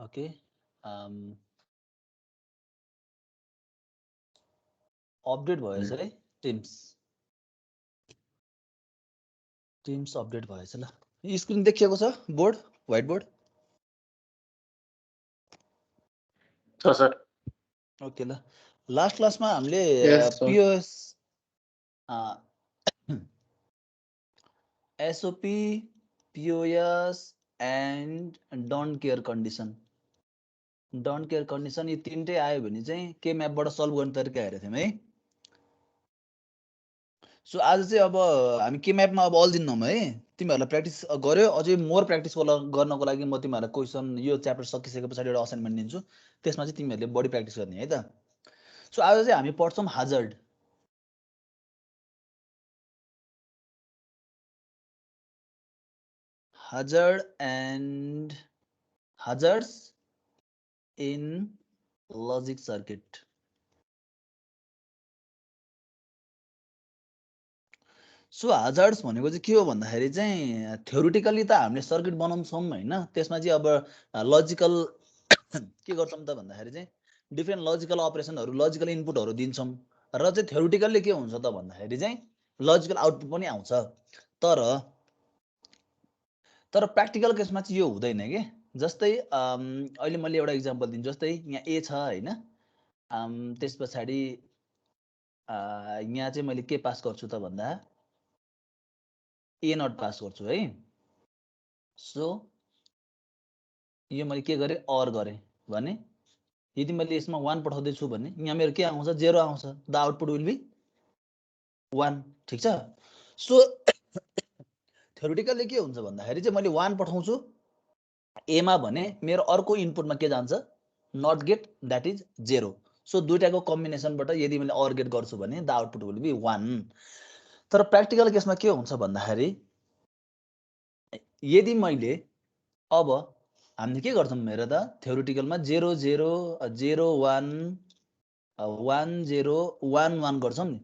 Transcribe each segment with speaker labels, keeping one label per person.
Speaker 1: Okay update भएछ है teams update भएछ ल स्क्रिन देखिएको छ बोर्ड व्हाइट बोर्ड
Speaker 2: छ सर
Speaker 1: ओके ल लास्ट क्लासमा हामीले
Speaker 2: Yes, sir.
Speaker 1: POS SOP POS and don't care condition यो तीनटै आयो भने चाहिँ के म्यापबाट सल्भ गर्ने तरिका हेरेको थियौँ है सो आज चाहिँ अब हामी के म्यापमा अब अल्झिन्नौँ है तिमीहरूलाई प्र्याक्टिस गर्यो अझै मोर प्र्याक्टिस गर्नको लागि म तिमीहरूलाई क्वेसन यो च्याप्टर सकिसके पछाडि एउटा असाइनमेन्ट दिन्छु त्यसमा चाहिँ तिमीहरूले बढी प्र्याक्टिस गर्ने है त सो आज चाहिँ हामी पढ्छौँ hazards in logic circuit so hazards भनेको चाहिँ के हो भन्दाखेरि चाहिँ थ्योरिटिकली त हामीले सर्किट बनाउँछौँ हैन त्यसमा चाहिँ अब लजिकल के गर्छौँ त भन्दाखेरि चाहिँ डिफ्रेन्ट लजिकल अपरेसनहरू लजिकल इनपुटहरू दिन्छौँ र चाहिँ थ्योरिटिकल्ली के हुन्छ त भन्दाखेरि चाहिँ लजिकल आउटपुट पनि आउँछ तर प्र्याक्टिकल केसमा चाहिँ यो हुँदैन के जस्तै अहिले मैले एउटा इक्जाम्पल दिन्छु जस्तै यहाँ ए छ हैन त्यस पछाडि यहाँ चाहिँ मैले के पास गर्छु त भन्दा ए नट पास गर्छु है सो यो मैले के गरेँ अर गरेँ भने यदि मैले यसमा 1 पठाउँदैछु भने यहाँ मेरो के आउँछ 0 आउँछ द आउटपुट विल बी 1 ठिक छ सो थ्योरिटिकल्ली के हुन्छ भन्दाखेरि चाहिँ मैले 1 पठाउँछु एमा भने मेरो अर्को इनपुटमा के जान्छ not gate that is 0 so दुईटाको कम्बिनेसनबाट यदि मैले अर गेट गर्छु भने द आउटपुट विल बी 1 तर प्र्याक्टिकल केसमा के हुन्छ भन्दाखेरि यदि मैले अब हामीले के गर्छौँ हेर त थ्योरिटिकलमा 0 0 0 1 1 0 1 1 गर्छौँ नि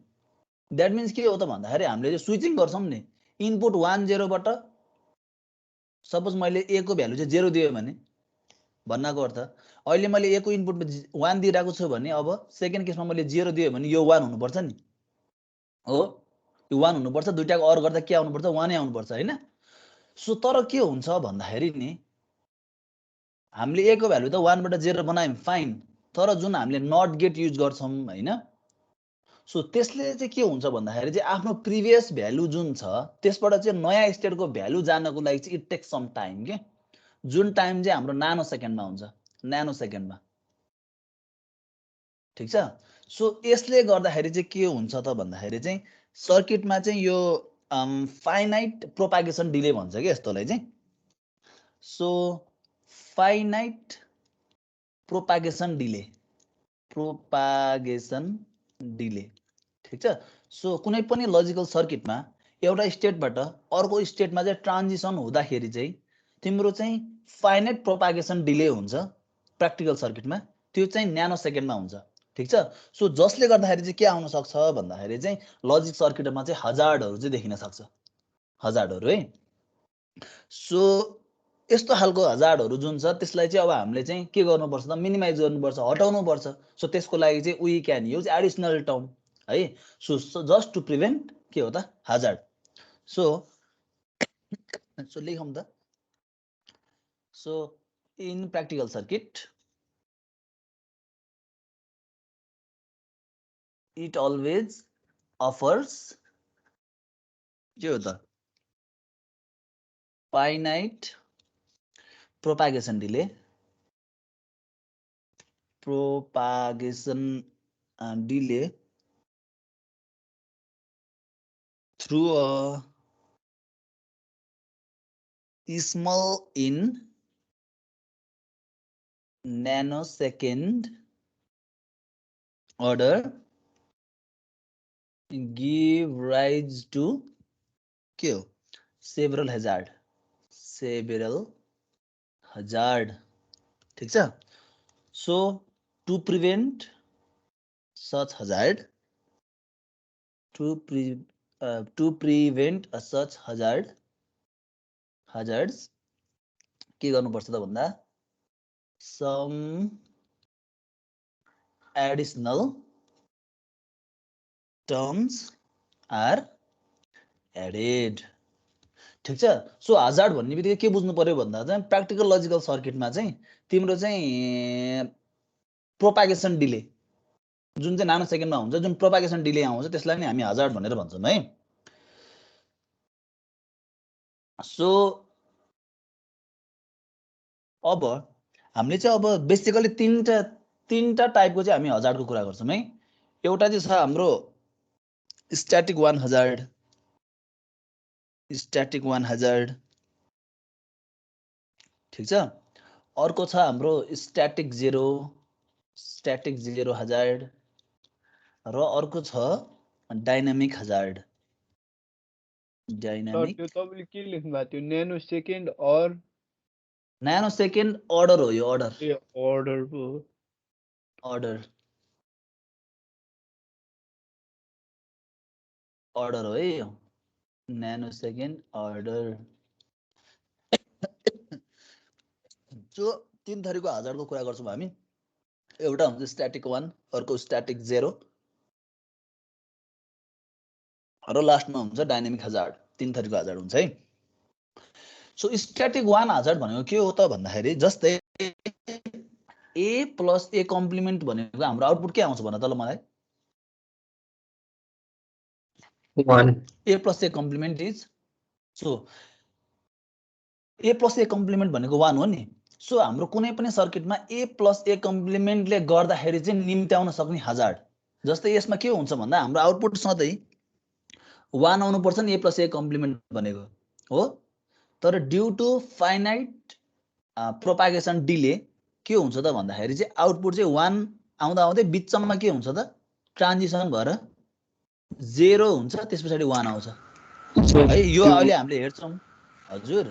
Speaker 1: द्याट मिन्स के हो त भन्दाखेरि हामीले स्विचिङ गर्छौँ नि इनपुट 1 0 बाट सपोज मैले ए को भ्यालु चाहिँ 0 दिएँ भने भन्नको अर्थ अहिले मैले ए को इनपुटमा 1 दिइरहेको छु भने अब सेकेन्ड केसमा मैले 0 दिएँ भने यो 1 हुनुपर्छ नि हो यो 1 हुनुपर्छ दुईटाको अर गर्दा के आउनुपर्छ 1 नै आउनुपर्छ हैन सो तर के हुन्छ भन्दाखेरि नि हामीले ए को भ्यालु त 1 बाट 0 बनायौँ फाइन तर जुन हामीले नट गेट युज गर्छौँ हैन सो त्यसले चाहिँ के हुन्छ भन्दाखेरि चाहिँ आफ्नो प्रिभियस भ्यालु जुन छ त्यसबाट चाहिँ नयाँ स्टेटको भ्यालु जानको लागि चाहिँ इट टेक्स सम टाइम के जुन टाइम चाहिँ हाम्रो नानो सेकेन्डमा हुन्छ न्यानो सेकेन्डमा ठिक छ सो यसले गर्दाखेरि चाहिँ के हुन्छ त भन्दाखेरि चाहिँ सर्किटमा चाहिँ यो फाइनाइट प्रोपागेसन डिले भन्छ के यस्तोलाई चाहिँ सो फाइनाइट प्रोपागेसन डिले ठिक छ सो कुनै पनि लजिकल सर्किटमा एउटा स्टेटबाट अर्को स्टेटमा चाहिँ ट्रान्जिसन हुँदाखेरि चाहिँ तिम्रो चाहिँ फाइनाइट प्रोपागेसन डिले हुन्छ प्र्याक्टिकल सर्किटमा त्यो चाहिँ न्यानो सेकेन्डमा हुन्छ ठिक छ सो जसले गर्दाखेरि चाहिँ के आउन सक्छ भन्दाखेरि चाहिँ लजिक सर्किटमा चाहिँ हजार्डहरू चाहिँ देखिन सक्छ हजार्डहरू है सो यस्तो खालको हजार्डहरू जुन छ त्यसलाई चाहिँ अब हामीले चाहिँ के गर्नुपर्छ त मिनिमाइज गर्नुपर्छ हटाउनुपर्छ सो त्यसको लागि चाहिँ we can use additional term है सो जस्ट टु प्रिभेन्ट के हो त हजार्ड सो लेखौँ त so in practical circuit it always offers के हो त finite propagation delay through a small in nanosecond order give rise to के हो several hazard ठीक छ so to prevent such hazard to prevent such hazards के गर्नुपर्छ त भन्दा some additional terms are added. ठिक छ। सो हजार्ड भन्ने बित्तिकै के बुझ्नु पर्यो भन्दा चाहिँ प्र्याक्टिकल लजिकल सर्किटमा चाहिँ तिम्रो चाहिँ प्रोपागेसन डिले जुन चाहिँ नानो सेकेन्डमा हुन्छ, जुन प्रोपागेसन डिले आउँछ त्यसलाई नै हामी हजार्ड भनेर भन्छौँ है। सो अब हामीले चाहिँ अब बेसिकली तीनटा टाइपको चाहिँ हामी हजार्डको कुरा गर्छौँ है। एउटा चाहिँ छ हाम्रो static one hazard, static one hazard, ठिक छ। अर्को छ हाम्रो static zero, static zero hazard, र अर्को छ डाइनामिक हजार्ड, डाइनामिक।
Speaker 3: त्यो तपाईले के लेख्नु भएको थियो? न्यानो सेकेन्ड और
Speaker 1: न्यानो सेकेन्ड अर्डर हो यो, अर्डर,
Speaker 3: ए अर्डर हो,
Speaker 1: अर्डर, अर्डर हो है यो, न्यानो सेकेन्ड अर्डर। सो तीन थरीको हजार्डको कुरा गर्छौँ हामी। एउटा हुन्छ स्ट्याटिक वान, अर्को स्ट्याटिक जेरो, र लास्टमा हुन्छ डाइनामिक हजार्ड। तीन थरीको हजार्ड हुन्छ है। सो स्ट्याटिक वान हजार्ड भनेको के हो त भन्दाखेरि जस्तै ए प्लस ए कम्प्लिमेन्ट भनेको हाम्रो आउटपुट के आउँछ भन त ल मलाई?
Speaker 2: 1
Speaker 1: A plus A complement is, so A plus A complement भनेको 1 हो नि। सो हाम्रो कुनै पनि सर्किटमा ए प्लस ए कम्प्लिमेन्टले गर्दाखेरि चाहिँ निम्त्याउन सक्ने हजार्ड, जस्तै यसमा के हुन्छ भन्दा हाम्रो आउटपुट सधैँ 1 आउनुपर्छ नि, ए प्लस ए कम्प्लिमेन्ट भनेको हो। तर due to finite propagation delay के हुन्छ त भन्दाखेरि चाहिँ आउटपुट चाहिँ 1 आउँदा आउँदै बिचमा के हुन्छ त ट्रान्जिसन भएर 0 हुन्छ, त्यस पछाडि 1 आउँछ है। यो अहिले हामीले हेर्छौँ। हजुर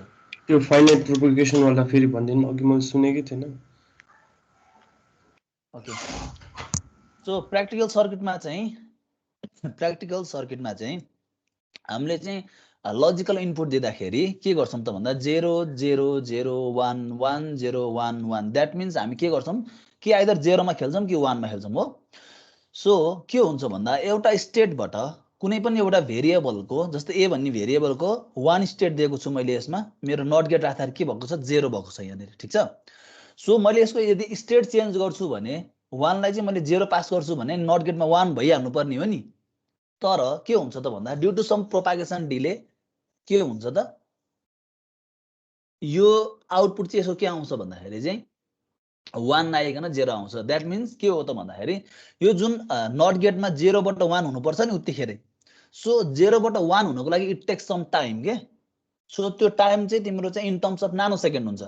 Speaker 4: त्यो फाइनाइट प्रोपगेसन वाला फेरि भन्दिनु, अघि मैले सुनेकै थिएन।
Speaker 1: ओके। सो प्र्याक्टिकल सर्किटमा चाहिँ हामीले चाहिँ लजिकल इनपुट दिँदाखेरि के गर्छौँ त भन्दा 0 0 0 1 1 0 1 1। द्याट मिन्स हामी के गर्छौँ कि आइदर 0 मा खेल्छौँ कि 1 मा खेल्छौँ हो। सो के हुन्छ भन्दा एउटा स्टेटबाट कुनै पनि एउटा भेरिएबलको, जस्तै ए भन्ने भेरिएबलको 1 स्टेट दिएको छु मैले, यसमा मेरो नट गेट राख्दाखेरि के भएको छ 0 भएको छ यहाँनिर, ठिक छ। सो मैले यसको यदि स्टेट चेन्ज गर्छु भने 1 लाई चाहिँ मैले 0 पास गर्छु भने नट गेटमा 1 भइहाल्नु पर्ने हो नि। तर के हुन्छ त भन्दा due to some propagation delay के हुन्छ त यो आउटपुट चाहिँ यसो के आउँछ भन्दाखेरि चाहिँ 1 नआइकन 0 आउँछ। द्याट मिन्स के हो त भन्दाखेरि यो जुन नट गेटमा 0 बाट 1 हुनुपर्छ नि उतिखेरै, सो 0 बाट 1 हुनको लागि इट टेक्स सम टाइम के। सो त्यो टाइम चाहिँ तिम्रो चाहिँ इन टर्म्स अफ नानो सेकेन्ड हुन्छ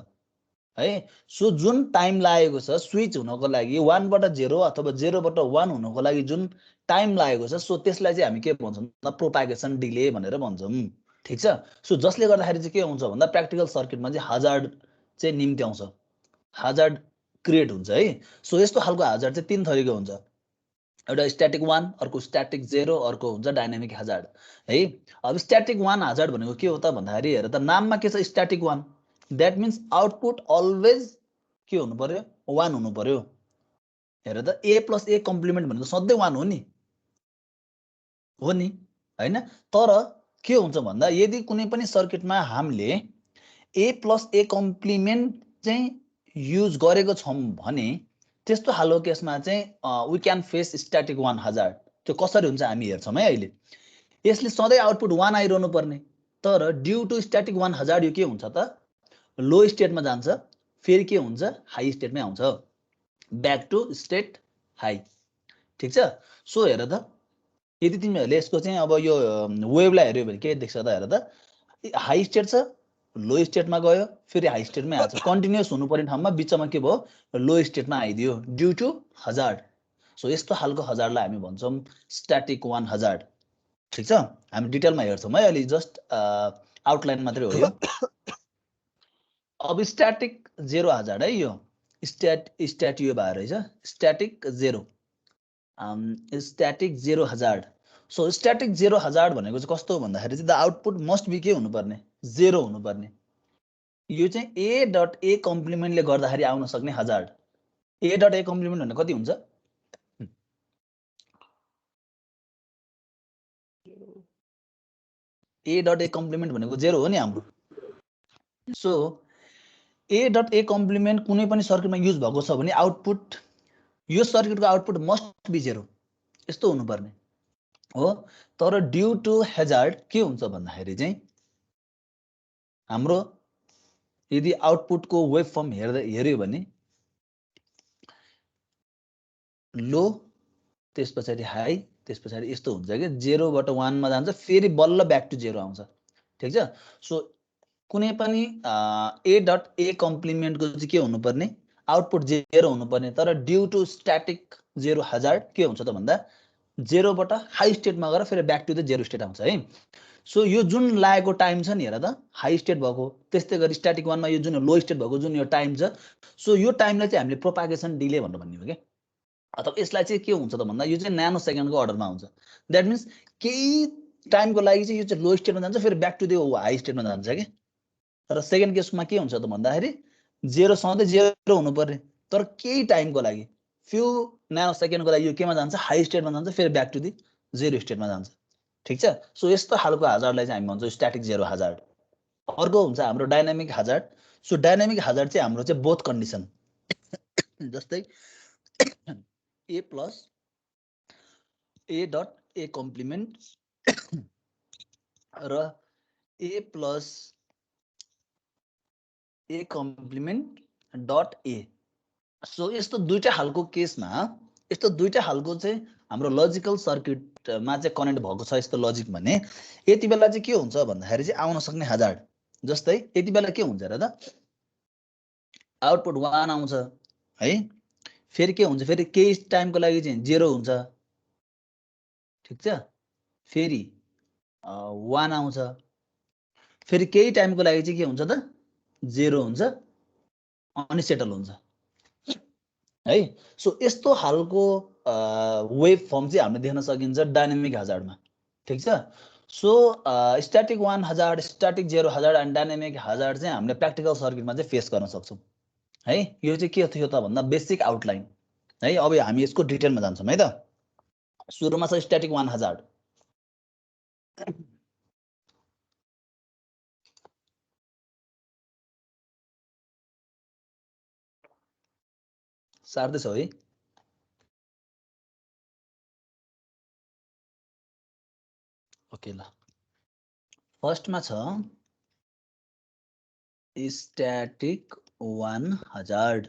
Speaker 1: है। सो जुन टाइम लागेको छ स्विच हुनको लागि 1 बाट 0 अथवा 0 बाट 1 हुनको लागि जुन टाइम लागेको छ, सो त्यसलाई चाहिँ हामी के भन्छौँ त प्रोपागेसन डिले भनेर भन्छौँ, ठिक छ। सो जसले गर्दाखेरि चाहिँ के हुन्छ भन्दा प्र्याक्टिकल सर्किटमा चाहिँ हजार्ड चाहिँ निम्त्याउँछ, हजार्ड क्रिएट हुन्छ है। सो यस्तो खालको हजार्ड चाहिँ तीन थरीको हुन्छ। एउटा स्ट्याटिक वान, अर्को स्ट्याटिक जेरो, अर्को हुन्छ डाइनामिक हजार्ड है। अब स्ट्याटिक वान हजार्ड भनेको के हो त भन्दाखेरि हेर त नाममा के छ static one, that means output always के हुनु पर्यो 1 हुनु पर्यो। हेर त ए प्लस ए कम्प्लिमेन्ट भनेको सधैँ 1 हो नि हैन। तर के हुन्छ भन्दा यदि कुनै पनि सर्किटमा हामीले ए प्लस ए कम्प्लिमेन्ट चाहिँ युज गरेको छौँ भने त्यस्तो खालको केसमा चाहिँ we can face static one hazard. त्यो कसरी हुन्छ हामी हेर्छौँ है अहिले। यसले सधैँ आउटपुट 1 आइरहनु पर्ने, तर due to static one hazard यो के हुन्छ त लो स्टेटमा जान्छ, फेरि के हुन्छ हाई स्टेटमै आउँछ, ब्याक टु स्टेट हाई, ठिक छ। सो हेर त यदि तिमीहरूले यसको चाहिँ अब यो वेभलाई हेऱ्यो भने के देख्छ त हेर त हाई स्टेट छ, लो स्टेटमा गयो, फेरि हाई स्टेटमै आछ, कन्टिन्युअस हुनुपर्ने ठाउँमा बिचमा के भयो लो स्टेटमा आइदियो ड्यु टु हजार्ड। सो यस्तो खालको हजार्डलाई हामी भन्छौँ स्ट्याटिक वान हजार्ड, ठिक छ। हामी डिटेलमा हेर्छौँ है अहिले, जस्ट आउटलाइन मात्रै हो यो। अब स्ट्याटिक जेरो हजार्ड है, यो स्ट्याट यो भएर रहेछ static zero, static zero hazard. So static zero hazard भनेको चाहिँ कस्तो हो भन्दाखेरि चाहिँ द आउटपुट मस्ट बी के हुनुपर्ने 0 हुनुपर्ने। यो चाहिँ ए डट ए कम्प्लिमेन्टले गर्दाखेरि आउन सक्ने हजार्ड। ए डट ए कम्प्लिमेन्ट भने कति हुन्छ? ए डट ए कम्प्लिमेन्ट भनेको 0 हो नि हाम्रो। सो ए डट ए कम्प्लिमेन्ट कुनै पनि सर्किटमा युज भएको छ भने आउटपुट, यो सर्किटको आउटपुट मस्ट बी 0 यस्तो हुनुपर्ने हो। तर ड्यू टु हेजार्ड के हुन्छ भन्दाखेरि चाहिँ हाम्रो यदि आउटपुटको वेभ फर्म हेर्यो भने लो, त्यस पछाडि हाई, त्यस पछाडि यस्तो हुन्छ कि 0 बाट 1 मा जान्छ, फेरि बल्ल ब्याक टु 0 आउँछ। ठिक छ। सो कुनै पनि ए डट ए कम्प्लिमेन्टको चाहिँ के हुनुपर्ने, आउटपुट 0 हुनुपर्ने। तर ड्यू टु स्ट्याटिक 0 हजार्ड के हुन्छ त भन्दा 0 बाट हाई स्टेटमा गएर फेरि ब्याक टु द 0 स्टेट आउँछ है। सो यो जुन लागेको टाइम छ नि हेर त, हाई स्टेट भएको, त्यस्तै गरी स्ट्याटिक 1 मा यो जुन लो स्टेट भएको जुन यो टाइम छ, सो यो टाइमलाई चाहिँ हामीले प्रोपागेसन डिले भनेर भन्ने हो के। अथवा यसलाई चाहिँ के हुन्छ त भन्दा यो चाहिँ न्यानो सेकेन्डको अर्डरमा हुन्छ। द्याट मिन्स केही टाइमको लागि चाहिँ यो चाहिँ लो स्टेटमा जान्छ, फेरि ब्याक टु द हाई स्टेटमा जान्छ कि। तर सेकेन्ड केसमा के हुन्छ त भन्दाखेरि 0 सधैँ 0 हुनुपर्ने, तर केही टाइमको लागि फ्यु न्यानो सेकेन्डको लागि यो केमा जान्छ, हाई स्टेटमा जान्छ, फेरि ब्याक टु द 0 स्टेटमा जान्छ। ठिक छ। सो यस्तो खालको हजार्डलाई चाहिँ हामी भन्छौँ स्ट्याटिक 0 हजार्ड। अर्को हुन्छ हाम्रो dynamic hazard. So dynamic hazard चाहिँ हाम्रो चाहिँ बोथ कन्डिसन, जस्तै ए प्लस ए डट ए कम्प्लिमेन्ट र ए plus A complement dot A. So यस्तो दुईटा खालको केसमा, यस्तो दुईटा खालको चाहिँ हाम्रो लजिकल सर्किटमा चाहिँ कनेक्ट भएको छ यस्तो लजिक भने यति बेला चाहिँ के हुन्छ भन्दाखेरि चाहिँ आउन सक्ने हजार्ड। जस्तै यति बेला के हुन्छ र त, आउटपुट 1 आउँछ है, फेरि के हुन्छ, फेरि केही टाइमको लागि चाहिँ 0 हुन्छ। ठिक छ। फेरि 1 आउँछ, फेरि केही टाइमको लागि चाहिँ के हुन्छ त, 0 हुन्छ, अनि सेटल हुन्छ है। सो यस्तो खालको वेभ फर्म चाहिँ हामीले देख्न सकिन्छ डाइनामिक हजार्डमा। ठिक छ। So static 1 hazard, static 0 hazard and dynamic hazard चाहिँ हामीले प्र्याक्टिकल सर्किटमा चाहिँ फेस गर्न सक्छौँ है। यो चाहिँ के थियो त भन्दा बेसिक आउटलाइन है। अब हामी यसको डिटेलमा जान्छौँ है त। सुरुमा छ स्ट्याटिक 1 हजार्ड। सार्दैछ है। ओके ल, फर्स्टमा छ static 1 hazard.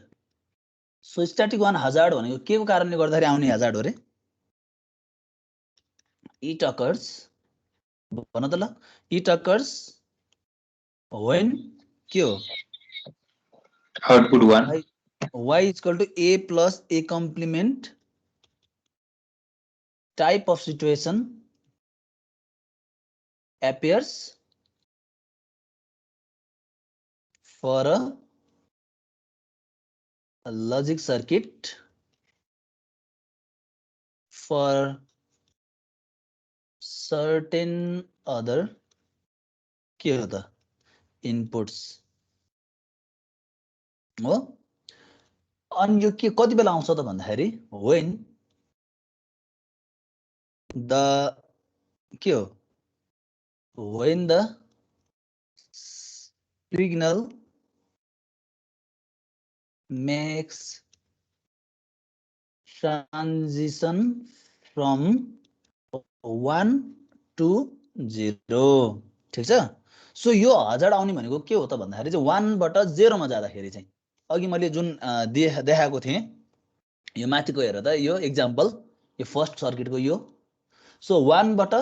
Speaker 1: So static 1 hazard भनेको के को कारणले गर्दाखेरि आउने हजार्ड हो रे? इट अकर्स, भन त ल, इट अकर्स व्हेन के हो,
Speaker 2: output 1
Speaker 1: y equal to a plus a complement type of situation appears for a logic circuit for certain other के हो त इनपुट्स हो। अनि यो के कति बेला आउँछ त भन्दाखेरि when the के हो, when the signal makes transition from 1 to 0। ठिक छ। सो यो हजार्ड आउने भनेको के हो त भन्दाखेरि चाहिँ 1 बाट 0 मा जाँदाखेरि चाहिँ अघि मैले जुन देखाएको थिएँ यो माथिको हेर त, यो एक्जाम्पल, यो फर्स्ट सर्किटको यो। सो 1 बाट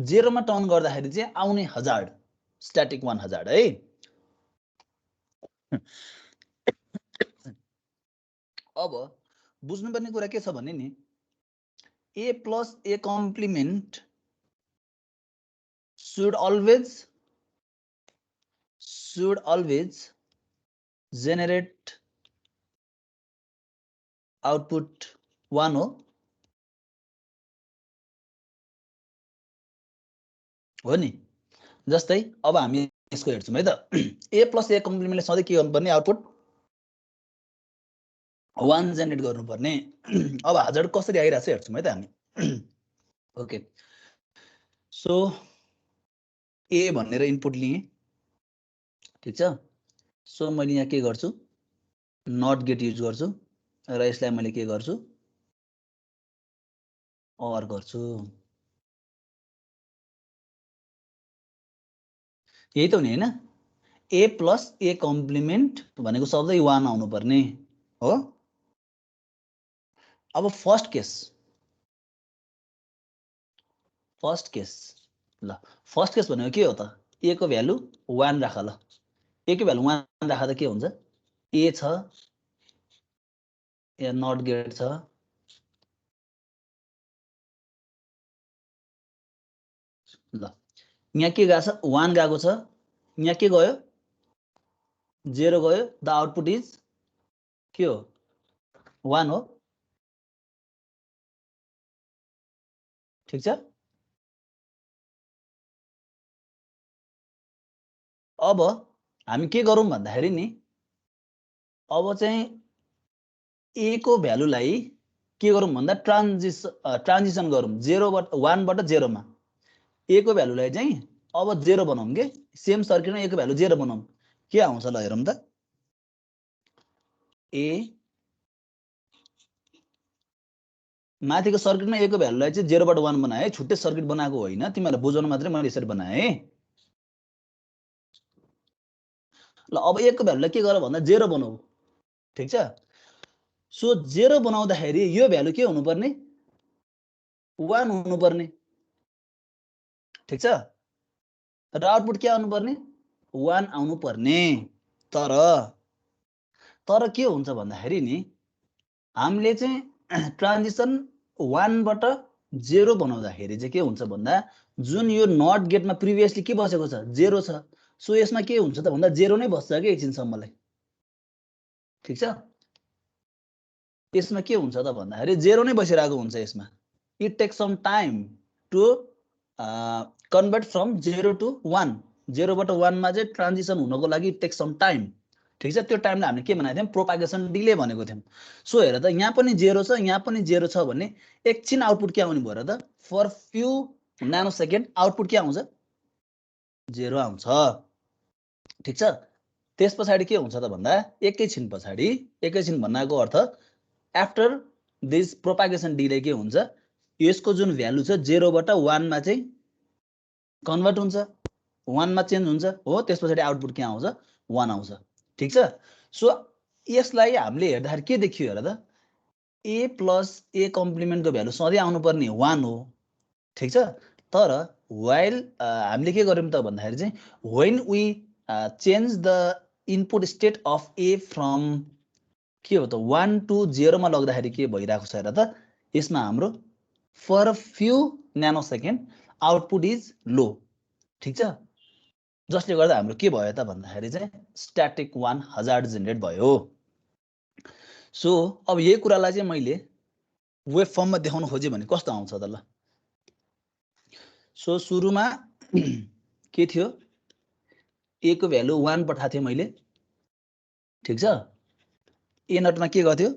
Speaker 1: 0 मा टर्न गर्दाखेरि चाहिँ आउने हजार्ड स्ट्याटिक 1 हजार्ड है। अब बुझ्नुपर्ने कुरा के छ भने नि A plus A complement should always generate output 1 हो नि। जस्तै अब हामी यसको हेर्छौँ है त ए प्लस ए कम्प्लिमेन्टले सधैँ के गर्नुपर्ने आउटपुट 1 जेनेरेट गर्नुपर्ने अब हजार्ड कसरी आइरहेछ हेर्छौँ है त हामी ओके सो ए भनेर इनपुट लिएँ ठिक छ सो मैले यहाँ के गर्छु नट गेट युज गर्छु र यसलाई मैले के गर्छु अर गर्छु यही त हुने हैन ए प्लस ए कम्प्लिमेन्ट भनेको सधैँ 1 आउनु पर्ने हो अब फर्स्ट केस ल फर्स्ट केस भनेको के हो त ए को भ्यालु 1 राख ल ए को भ्यालु 1 राख्दा के हुन्छ ए छ या नट गेट छ ल यहाँ के गएको छ 1 गएको छ यहाँ के गयो 0 गयो द आउटपुट इज के हो 1 हो ठीक छ अब हामी के गरौँ भन्दाखेरि नि अब चाहिँ ए को भ्यालुलाई के गरौँ भन्दा ट्रान्जिसन गरौँ 0 बाट 1 बाट 0 मा ए को भ्यालुलाई चाहिँ अब 0 बनाऊँ के सेम सर्किटमा ए को भ्यालु 0 बनाऊँ के आउँछ ल हेरौँ त ए माथिको सर्किटमा ए को भ्यालुलाई चाहिँ 0 बाट 1 बनाए छुट्टै सर्किट बनाएको होइन तिमीलाई बुझाउन मात्रै मैले यसरी बनाए ल अब ए को भ्यालुलाई के गर भन्दा 0 बनाऊ ठीक छ सो 0 बनाउँदाखेरि यो भ्यालु के हुनुपर्ने 1 हुनुपर्ने ठीक छ र आउटपुट के आउनु पर्ने 1 आउनु पर्ने तर के हुन्छ भन्दाखेरि नि हामीले चाहिँ ट्रान्जिसन 1 बाट 0 बनाउँदाखेरि चाहिँ के हुन्छ भन्दा जुन यो नट गेटमा प्रिभियसली के बसेको छ 0 छ सो यसमा के हुन्छ त भन्दा 0 नै बस्छ के एकछिनसम्मलाई ठीक छ यसमा के हुन्छ त भन्दाखेरि 0 नै बसिरहेको हुन्छ यसमा it takes some time to convert from 0 to 1 0 बाट 1 मा चाहिँ ट्रान्जिसन हुनको लागि इट टेक्स सम टाइम ठीक छ त्यो टाइमलाई हामीले के भनेको थियौं प्रोपागेसन डिले भनेको थियौं सो हेर त यहाँ पनि 0 छ यहाँ पनि 0 छ भने एकछिन आउटपुट के आउने भयो र त for few nano second output के आउँछ 0 आउँछ ठीक छ त्यसपछि के हुन्छ त भन्दा एकैछिन भन्नाको अर्थ आफ्टर दिस प्रोपागेसन डिले के हुन्छ यसको जुन भ्यालु छ 0 बाट 1 मा चाहिँ कन्भर्ट हुन्छ 1 मा चेन्ज हुन्छ हो त्यसपछि आउटपुट के आउँछ 1 आउँछ ठीक छ सो यसलाई हामीले हेर्दाखेरि के देखियो हेर त ए प्लस ए कम्प्लिमेन्टको भ्यालु सधैँ आउनु पर्ने 1 हो ठीक छ तर व्हाइल हामीले के गर्यौं त भन्दाखेरि चाहिँ when we change the input state of A from के हो त 1 टु 0 मा लग्दाखेरि के भइराको छ हेर त यसमा हाम्रो for few nano second output is low ठीक छ जसले गर्दा हाम्रो के भयो त भन्दाखेरि चाहिँ स्ट्याटिक 1 हजार्ड जेनेरेट भयो सो अब यही कुरालाई चाहिँ मैले वेब फर्ममा देखाउन खोजे भने कस्तो आउँछ त ल सो सुरुमा के थियो ए को भ्यालु 1 पठाएको थिएँ मैले ठीक छ ए नटमा के गथ्यो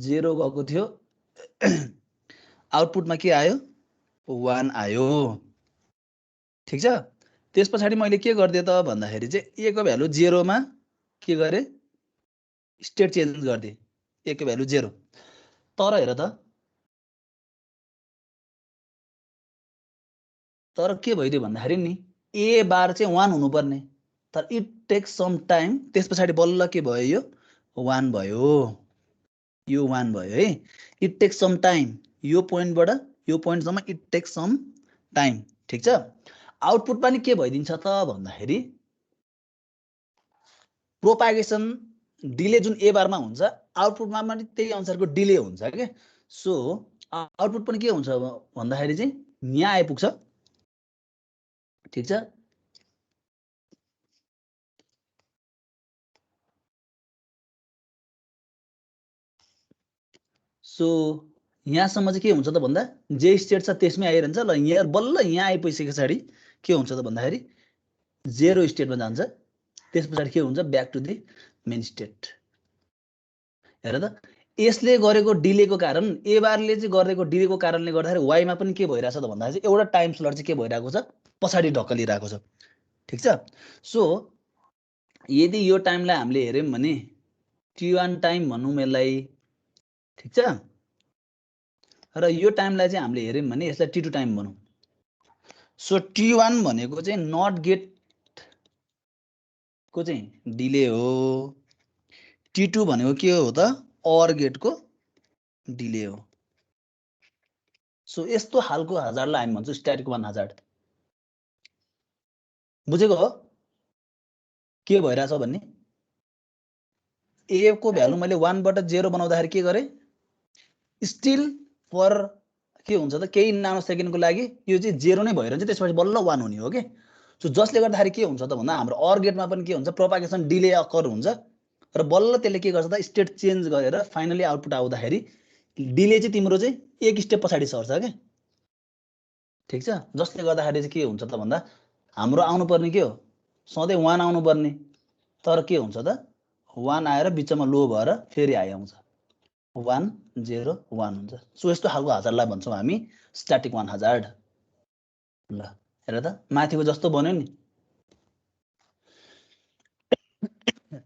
Speaker 1: 0 गएको थियो आउटपुटमा के आयो 1 आयो ठीक छ त्यसपछि मैले के गर्दिए त भन्दाखेरि चाहिँ ए को भ्यालु 0 मा के गरे स्टेट चेन्ज गर्दिए ए को भ्यालु 0 तर हेर त तर के भइदियो भन्दाखेरि नि ए बार चाहिँ 1 हुनुपर्ने तर इट टेक्स सम टाइम त्यसपछि बल्ल के भयो यो 1 भयो यो 1 भयो है इट टेक्स सम टाइम यो पोइन्टबाट यो पोइन्टसम्म इट टेक्स सम टाइम ठीक छ आउटपुट पनि के भइदिन्छ त भन्दाखेरि प्रोपागेसन डिले जुन ए बारमा हुन्छ आउटपुटमा पनि त्यही अनुसारको डिले हुन्छ के सो आउटपुट पनि के हुन्छ भन्दाखेरि चाहिँ यहाँ आइपुग्छ ठीक छ सो यहाँसम्म चाहिँ के हुन्छ त भन्दा जे स्टेट छ त्यसमै आइरहन्छ ल यहाँ बल्ल यहाँ आइपुगेपछि के हुन्छ त भन्दाखेरि 0 स्टेटमा जान्छ, त्यस पछाडि के हुन्छ back to the main state. हेर त यसले गरेको डिलेको कारण ए बारले चाहिँ गरेको डिलेको कारणले गर्दाखेरि वाइमा पनि के भइरहेछ त भन्दाखेरि चाहिँ एउटा टाइम स्लट चाहिँ के भइरहेको छ पछाडि ढकलिरहेको छ। ठिक छ। सो यदि यो टाइमलाई हामीले हेर्यौं भने t1 टाइम भनौं यसलाई। ठिक छ। र यो टाइमलाई चाहिँ हामीले हेर्यौं भने यसलाई t2 टाइम भनौं। सो t1 भनेको चाहिँ नट गेट को चाहिँ डिले हो, t2 भनेको के हो त अर गेटको डिले हो। सो यस्तो खालको हजार्डलाई हामी भन्छौं स्ट्याटिक वान हजार्ड। बुझेको हो के भइरहेछ भन्ने? ए को भ्यालु मैले 1 बाट 0 बनाउँदाखेरि के गरे, स्टिल फर के हुन्छ त केही नानो सेकेन्डको लागि यो चाहिँ 0 नै भइरहन्छ, त्यसपछि बल्ल 1 हुने हो के। सो जसले गर्दाखेरि के हुन्छ त भन्दा हाम्रो अर गेटमा पनि के हुन्छ प्रोपागेसन डिले अकर हुन्छ र बल्ल त्यसले के गर्छ त स्टेट चेन्ज गरेर फाइनली आउटपुट आउँदाखेरि डिले चाहिँ तिम्रो चाहिँ एक स्टेप पछाडि सर्छ के। ठिक छ। जसले गर्दाखेरि चाहिँ के हुन्छ त भन्दा हाम्रो आउनु पर्ने के हो सधैँ 1 आउनु पर्ने, तर के हुन्छ त 1 आएर बिचमा लो भएर फेरि हाई आउँछ 1 0 1 हुन्छ। सो यस्तो खालको हजार्डलाई भन्छौं हामी स्ट्याटिक वान हजार्ड। ल हेर त माथिको जस्तो बन्यो नि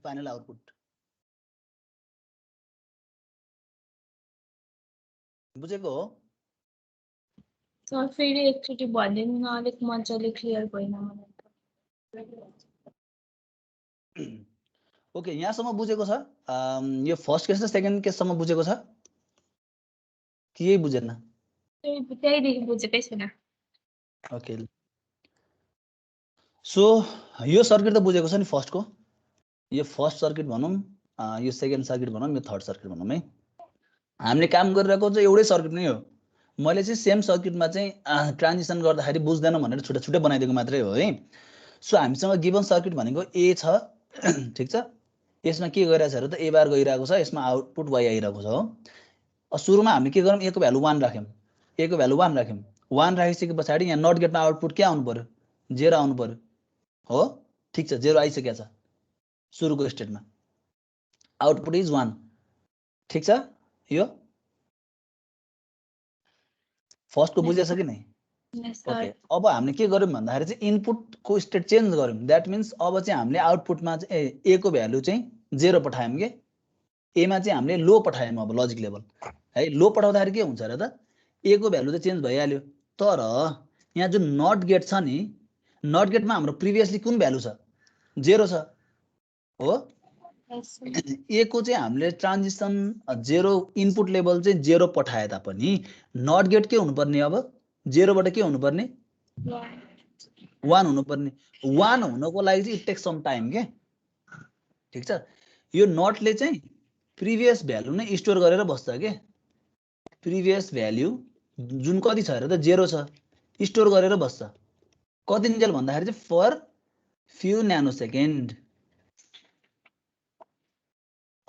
Speaker 1: फाइनल आउटपुट। बुझेको हो?
Speaker 5: सर फेरि एकचोटि भनिदिनु न, अलिक मजाले क्लियर भएन मलाई त।
Speaker 1: ओके यहाँसम्म बुझेको छ? यो फर्स्ट केस र सेकेन्ड केससम्म बुझेको छ कि यही बुझेन?
Speaker 5: त्यहीदेखि बुझेकै छैन।
Speaker 1: ओके सो यो सर्किट त बुझेको छ नि फर्स्टको, यो फर्स्ट सर्किट भनौं, यो सेकेन्ड सर्किट भनौं, यो थर्ड सर्किट भनौं है। हामीले काम गरिरहेको चाहिँ एउटै सर्किट नै हो। मैले चाहिँ सेम सर्किटमा चाहिँ ट्रान्जिसन गर्दाखेरि बुझ्दैन भनेर छुट्टै छुट्टै बनाइदिएको मात्रै हो है। सो हामीसँग गिभन सर्किट भनेको ए छ। ठिक छ। यसमा के गरिरहेछ हेर त ए बार गइरहेको छ, यसमा आउटपुट वाइ आइरहेको छ हो। सुरुमा हामी के गरौँ ए को भ्यालु 1 राख्यौं, ए को भ्यालु 1 राख्यौं। 1 राखिसके पछाडि यहाँ नट गेटमा आउटपुट के आउनु पर्यो 0 आउनु पर्यो हो। ठिक छ 0 आइसकेको छ सुरुको स्टेटमा, आउटपुट इज 1। ठिक छ। यो फर्स्टको बुझेछ कि नै? ओके अब हामीले के गर्यौं भन्दाखेरि चाहिँ इनपुटको स्टेट चेन्ज गर्यौं। द्याट मिन्स अब चाहिँ हामीले आउटपुटमा चाहिँ ए को भ्यालु चाहिँ 0 पठायौं के, ए मा चाहिँ हामीले लो पठायौं। अब लजिक लेभल है लो पठाउँदाखेरि के हुन्छ र त ए को भ्यालु त चेन्ज भइहाल्यो, तर यहाँ जुन नट गेट छ नि नट गेटमा हाम्रो प्रिभियसली कुन भ्यालु छ 0 छ हो। ए को चाहिँ हामीले ट्रान्जिसन 0 इनपुट लेभल चाहिँ 0 पठाए तापनि नट गेट के हुनुपर्ने अब 0 बाट के हुनुपर्ने 1 हुनुपर्ने। 1 हुनको लागि चाहिँ इट टेक्स सम टाइम के। ठिक छ। यो नटले चाहिँ प्रिभियस भ्यालु नै स्टोर गरेर बस्छ के। प्रिभियस भ्यालु जुन कति छ हेर त 0 छ, स्टोर गरेर बस्छ कतिन्जेल भन्दाखेरि चाहिँ फर फ्यु न्यानो सेकेन्ड।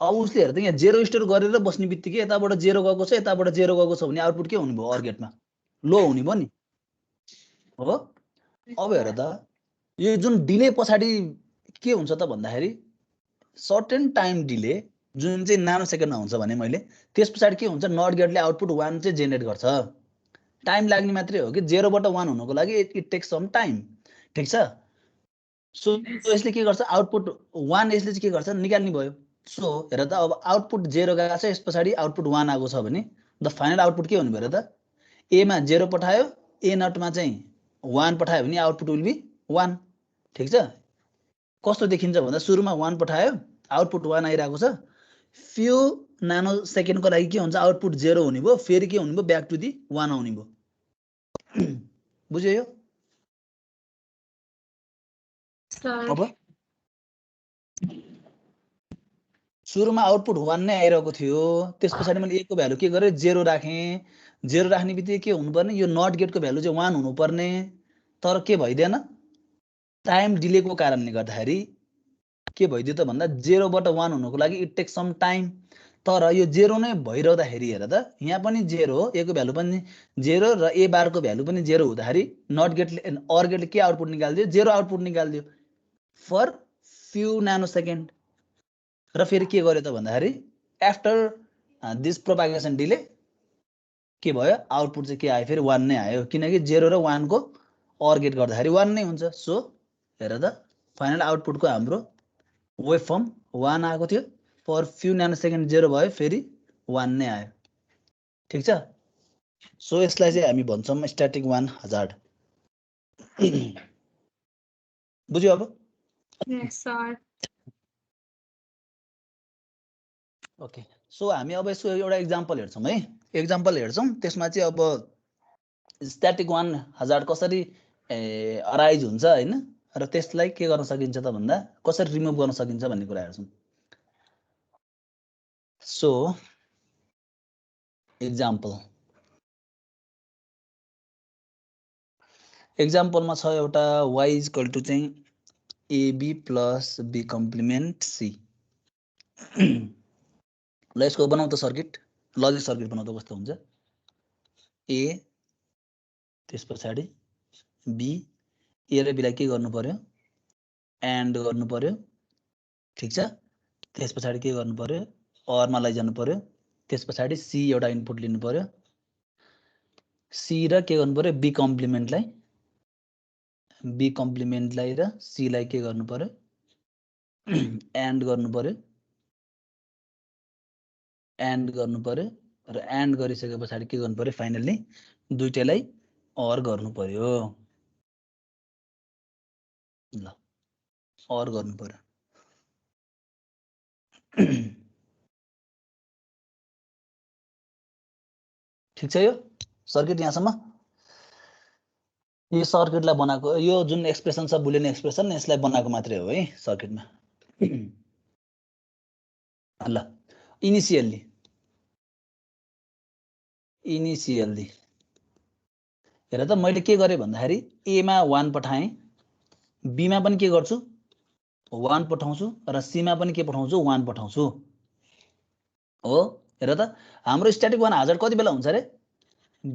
Speaker 1: अब उसले हेर त यहाँ 0 स्टोर गरेर बस्ने बित्तिकै यताबाट 0 गएको छ, यताबाट 0 गएको छ भने आउटपुट के हुने भयो अर गेटमा लो हुने भयो नि हो। अब हेर त यो जुन डिले पछाडि के हुन्छ त भन्दाखेरि सर्टेन टाइम डिले जुन चाहिँ नानो सेकेन्डमा हुन्छ भने मैले त्यस पछाडि के हुन्छ नट गेटले आउटपुट 1 चाहिँ जेनेरेट गर्छ। टाइम लाग्ने मात्रै हो कि 0 बाट 1 हुनको लागि इट टेक्स सम टाइम। ठिक छ। सो यसले के गर्छ आउटपुट 1 यसले चाहिँ के गर्छ निकाल्ने भयो। सो हेर त अब आउटपुट 0 गएको छ, यस पछाडि आउटपुट 1 आएको छ भने द फाइनल आउटपुट के हुने भयो र त ए मा 0 पठायो, ए नटमा चाहिँ 1 पठायो भने आउटपुट विल बी 1। ठिक छ। कस्तो देखिन्छ भन्दा सुरुमा 1 पठायो आउटपुट 1 आइरहेको छ, फ्यु नानो सेकेन्डको लागि के हुन्छ आउटपुट 0 हुने भयो, फेरि के हुने भयो ब्याक टु दि 1 आउने भयो। बुझ्यो यो? अब सुरुमा आउटपुट 1 नै आइरहेको थियो, त्यस पछाडि मैले ए को भ्यालु के गरेँ 0 राखेँ। 0 राख्ने बित्तिकै के हुनुपर्ने यो नट गेटको भ्यालु चाहिँ 1 हुनुपर्ने, तर के भइदिएन टाइम डिलेको कारणले गर्दाखेरि के भइदियो त भन्दा 0 बाट 1 हुनको लागि इट टेक्स सम टाइम। तर यो 0 नै भइरहँदाखेरि हेर त यहाँ पनि 0 हो, ए को भ्यालु पनि 0 र ए बार को भ्यालु पनि 0 हुँदाखेरि नट गेटले अर गेटले के output निकाल्दियो 0 output निकाल्दियो। For few nano second र फेरि के गर्यो त भन्दाखेरि आफ्टर दिस प्रोपागेसन डिले के भयो आउटपुट चाहिँ के आयो फेरि 1 नै आयो किनकि 0 र 1 को OR गेट गर्दाखेरि 1 नै हुन्छ सो हेर त फाइनल आउटपुटको हाम्रो वेभ फर्म 1 आएको थियो फर फ्यु न्यानो सेकेन्ड 0 भयो फेरि 1 नै आयो ठीक छ सो यसलाई चाहिँ हामी भन्छौँ स्ट्याटिक 1 हजार्ड बुझ्यो अब
Speaker 5: Yes, sir.
Speaker 1: ओके सो हामी अब यसको एउटा एक्जाम्पल हेर्छौँ है एक्जाम्पल हेर्छौँ त्यसमा चाहिँ अब स्ट्याटिक 1 हजार्ड कसरी अराइज हुन्छ हैन र त्यसलाई के गर्न सकिन्छ त भन्दा कसरी रिमुभ गर्न सकिन्छ भन्ने कुरा हेर्छौँ सो एक्जाम्पलमा छ एउटा y इक्वल टु चाहिँ AB plus B complement C ल यसको बनाउँ त सर्किट लजिक सर्किट बनाउँदा कस्तो हुन्छ A त्यस पछाडि B A र B लाई के गर्नु पर्यो एन्ड गर्नु पर्यो ठीक छ त्यस पछाडि के गर्नु पर्यो OR मा लैजानु पर्यो त्यस पछाडि C एउटा इनपुट लिनु पर्यो C र के गर्नु पर्यो B कम्प्लिमेन्टलाई र C लाई के गर्नु पर्यो एन्ड गर्नु पर्यो र एन्ड गरिसके पछाडि के गर्नु पर्यो फाइनली दुईटैलाई OR गर्नु पर्यो ल OR गर्नु पर्यो ठीक छ यो सर्किट यहाँसम्म यो सर्किटलाई बनाएको यो जुन एक्सप्रेसन छ बुलियन एक्सप्रेसन यसलाई बनाएको मात्रै हो है सर्किटमा ल इनिशियली हेर त मैले के गरेँ भन्दाखेरि A मा 1 पठाएँ B मा पनि के गर्छु 1 पठाउँछु र C मा पनि के पठाउँछु 1 पठाउँछु हो हेर त हाम्रो स्ट्याटिक 1 हजार्ड कति बेला हुन्छ रे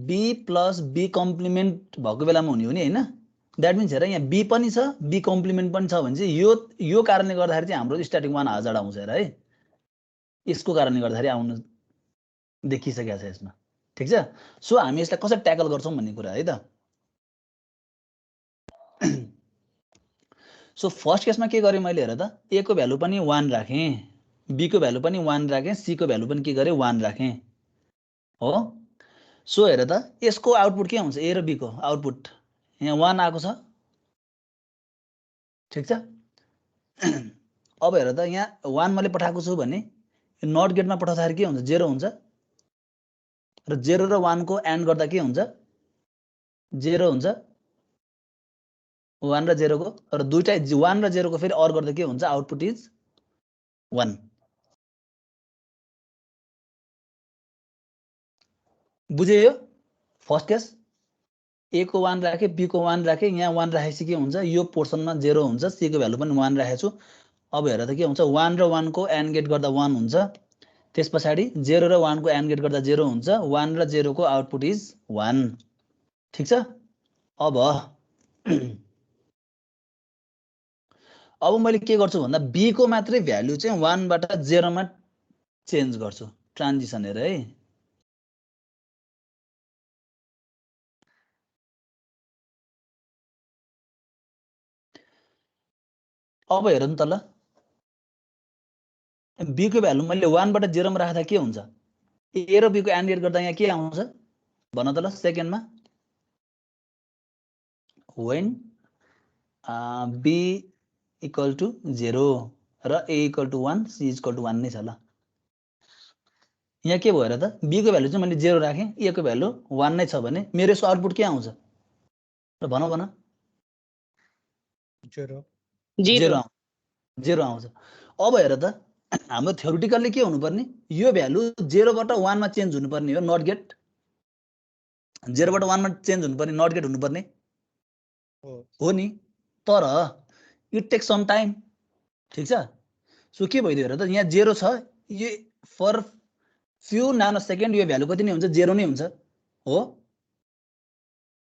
Speaker 1: B प्लस B कम्प्लिमेन्ट भएको बेलामा हुने हो नि हैन दैट मिन्स हेर यहाँ B पनि छ B कम्प्लिमेन्ट पनि छ भने चाहिँ यो कारणले गर्दाखेरि चाहिँ हाम्रो स्ट्याटिक 1 हजार्ड आउँछ हेर है यसको कारणले गर्दाखेरि आउनु देखिसकेको छ यसमा ठीक छ सो हामी यसलाई कसरी ट्याकल गर्छौं भन्ने कुरा है त सो फर्स्ट केसमा के गरे मैले हेर त A को भ्यालु पनि 1 राखे B को भ्यालु पनि 1 राखे C को भ्यालु पनि के गरे 1 राखे हो सो हेर त यसको आउटपुट के हुन्छ A र B को आउटपुट यहाँ 1 आएको छ ठीक छ अब हेर त यहाँ 1 मैले पठाएको छु भने नट गेटमा पठाउँदाखेरि के हुन्छ 0 हुन्छ र 0 र 1 को एन्ड गर्दा के हुन्छ 0 हुन्छ 1 र 0 को र दुईटा 1 र 0 को फेरि OR गर्दा के हुन्छ आउटपुट इज 1 बुझ्यो यो फर्स्ट केस A को 1 राखे B को 1 राखे यहाँ 1 राखेपछि के हुन्छ यो पोर्सनमा 0 हुन्छ C को भ्यालु पनि 1 राखेछु अब हेर त के हुन्छ 1 र 1 को एन्ड गेट गर्दा 1 हुन्छ त्यसपछि 0 र 1 को एन्ड गेट गर्दा 0 हुन्छ 1 र 0 को आउटपुट इज 1 ठीक छ अब मैले के गर्छु भन्दा B को मात्रै भ्यालु चाहिँ 1 बाट 0 मा चेन्ज गर्छु ट्रान्जिसन हेर है अब हेर न त ल B को भ्यालु मैले 1 बाट 0 मा राख्दा के हुन्छ A र B को एन्ड गेट गर्दा यहाँ के आउँछ भन त ल सेकेन्डमा when B equal to 0 र A equal to 1 C equal to 1 नै छ ल यहाँ के भयो र त B को भ्यालु चाहिँ मैले 0 राखे A को भ्यालु 1 नै छ भने मेरो यसको आउटपुट के आउँछ र भन 0 आउँछ अब हेर त हाम्रो थ्योरेटिकली के हुनुपर्ने यो भ्यालु 0 बाट 1 मा चेन्ज हुनुपर्ने हो नट गेट 0 बाट 1 मा चेन्ज हुनुपर्ने नट गेट हुनुपर्ने हो नि तर इट टेक सम टाइम ठीक छ सो के भइदियो हेर त यहाँ 0 छ यो फर फ्यु नानो सेकेन्ड यो भ्यालु कति नै हुन्छ 0 नै हुन्छ हो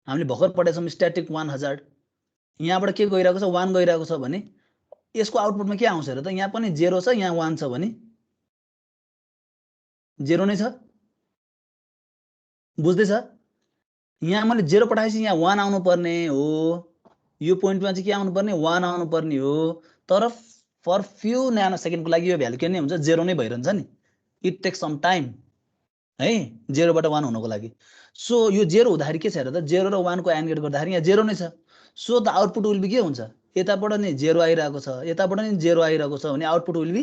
Speaker 1: हामीले भर्खर पढेछौं स्ट्याटिक 1 हजार्ड यहाँबाट के गइरहेको छ 1 गइरहेको छ भने यसको आउटपुटमा के आउँछ हेर त यहाँ पनि 0 छ यहाँ 1 छ भने 0 नै छ बुझ्दैछ यहाँ मैले 0 पठाएपछि यहाँ 1 आउनु पर्ने हो यो पोइन्टमा चाहिँ के आउनु पर्ने 1 आउनु पर्ने हो तर फर फ्यु न्यानो सेकेन्डको लागि यो भ्यालु के नै हुन्छ 0 नै भइरहन्छ नि इट टेक्स सम टाइम है 0 बाट 1 हुनको लागि सो यो 0 हुँदाखेरि के छ हेर त 0 र 1 को एन्ड गेट गर्दाखेरि यहाँ 0 नै छ so the output will be के हुन्छ यताबाट नि 0 आइरहेको छ यताबाट नि 0 आइरहेको छ भने आउटपुट विल बी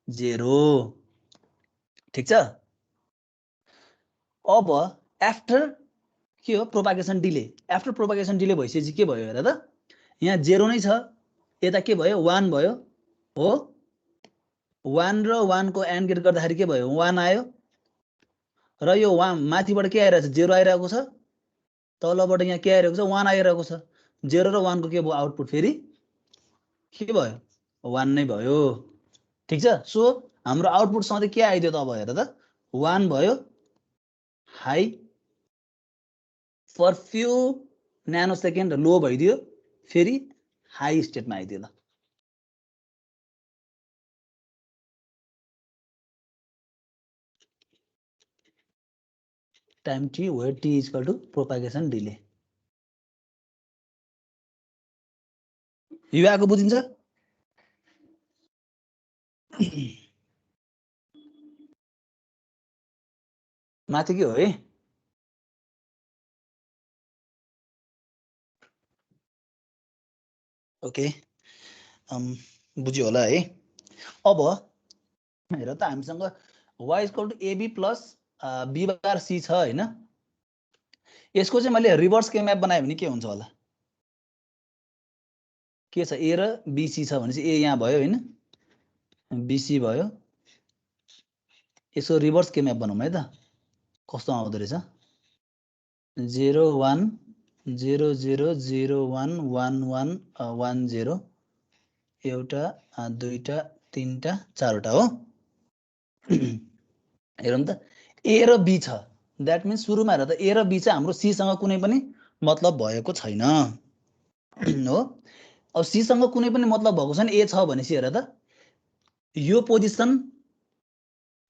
Speaker 1: 0 ठीक छ अब आफ्टर के हो propagation delay after propagation delay भइसकेपछि के भयो हेर त यहाँ 0 नै छ यता के भयो 1 भयो हो 1 र 1 को एन्ड गेट गर्दाखेरि के भयो 1 आयो र यो 1 माथिबाट के आइरहेको छ 0 आइरहेको छ तलबाट यहाँ के आइरहेको छ 1 आइरहेको छ 0 र 1 को के भयो आउटपुट फेरि के भयो 1 नै भयो ठीक छ सो हाम्रो आउटपुट सधैँ के आइदियो त अब हेर त 1 भयो high for few nano second low भइदियो फेरि हाई स्टेटमा आइदियो ल time T where T is equal to propagation delay यो आएको बुझिन्छ माथि के हो है ओके बुझ्यो होला है अब हेर त हामीसँग y equal to AB plus B bar C छ हैन यसको चाहिँ मैले रिभर्स के म्याप बनाए भने के हुन्छ होला के छ ए र बीसी छ भने चाहिँ ए यहाँ भयो हैन बीसी भयो यसको रिभर्स के म्याप बनाउँ है त कस्तो आउँदो रहेछ 0 1 0 0 0 1 1 1 1 0 एउटा दुईटा तीनटा चारवटा हो हेरौँ त ए र बी छ द्याट मिन्स सुरुमा हेर त ए र बी चाहिँ हाम्रो सी सँग कुनै पनि मतलब भएको छैन हो अब सी सँग कुनै पनि मतलब भएको छैन ए छ भनेपछि हेर त यो पोजिसन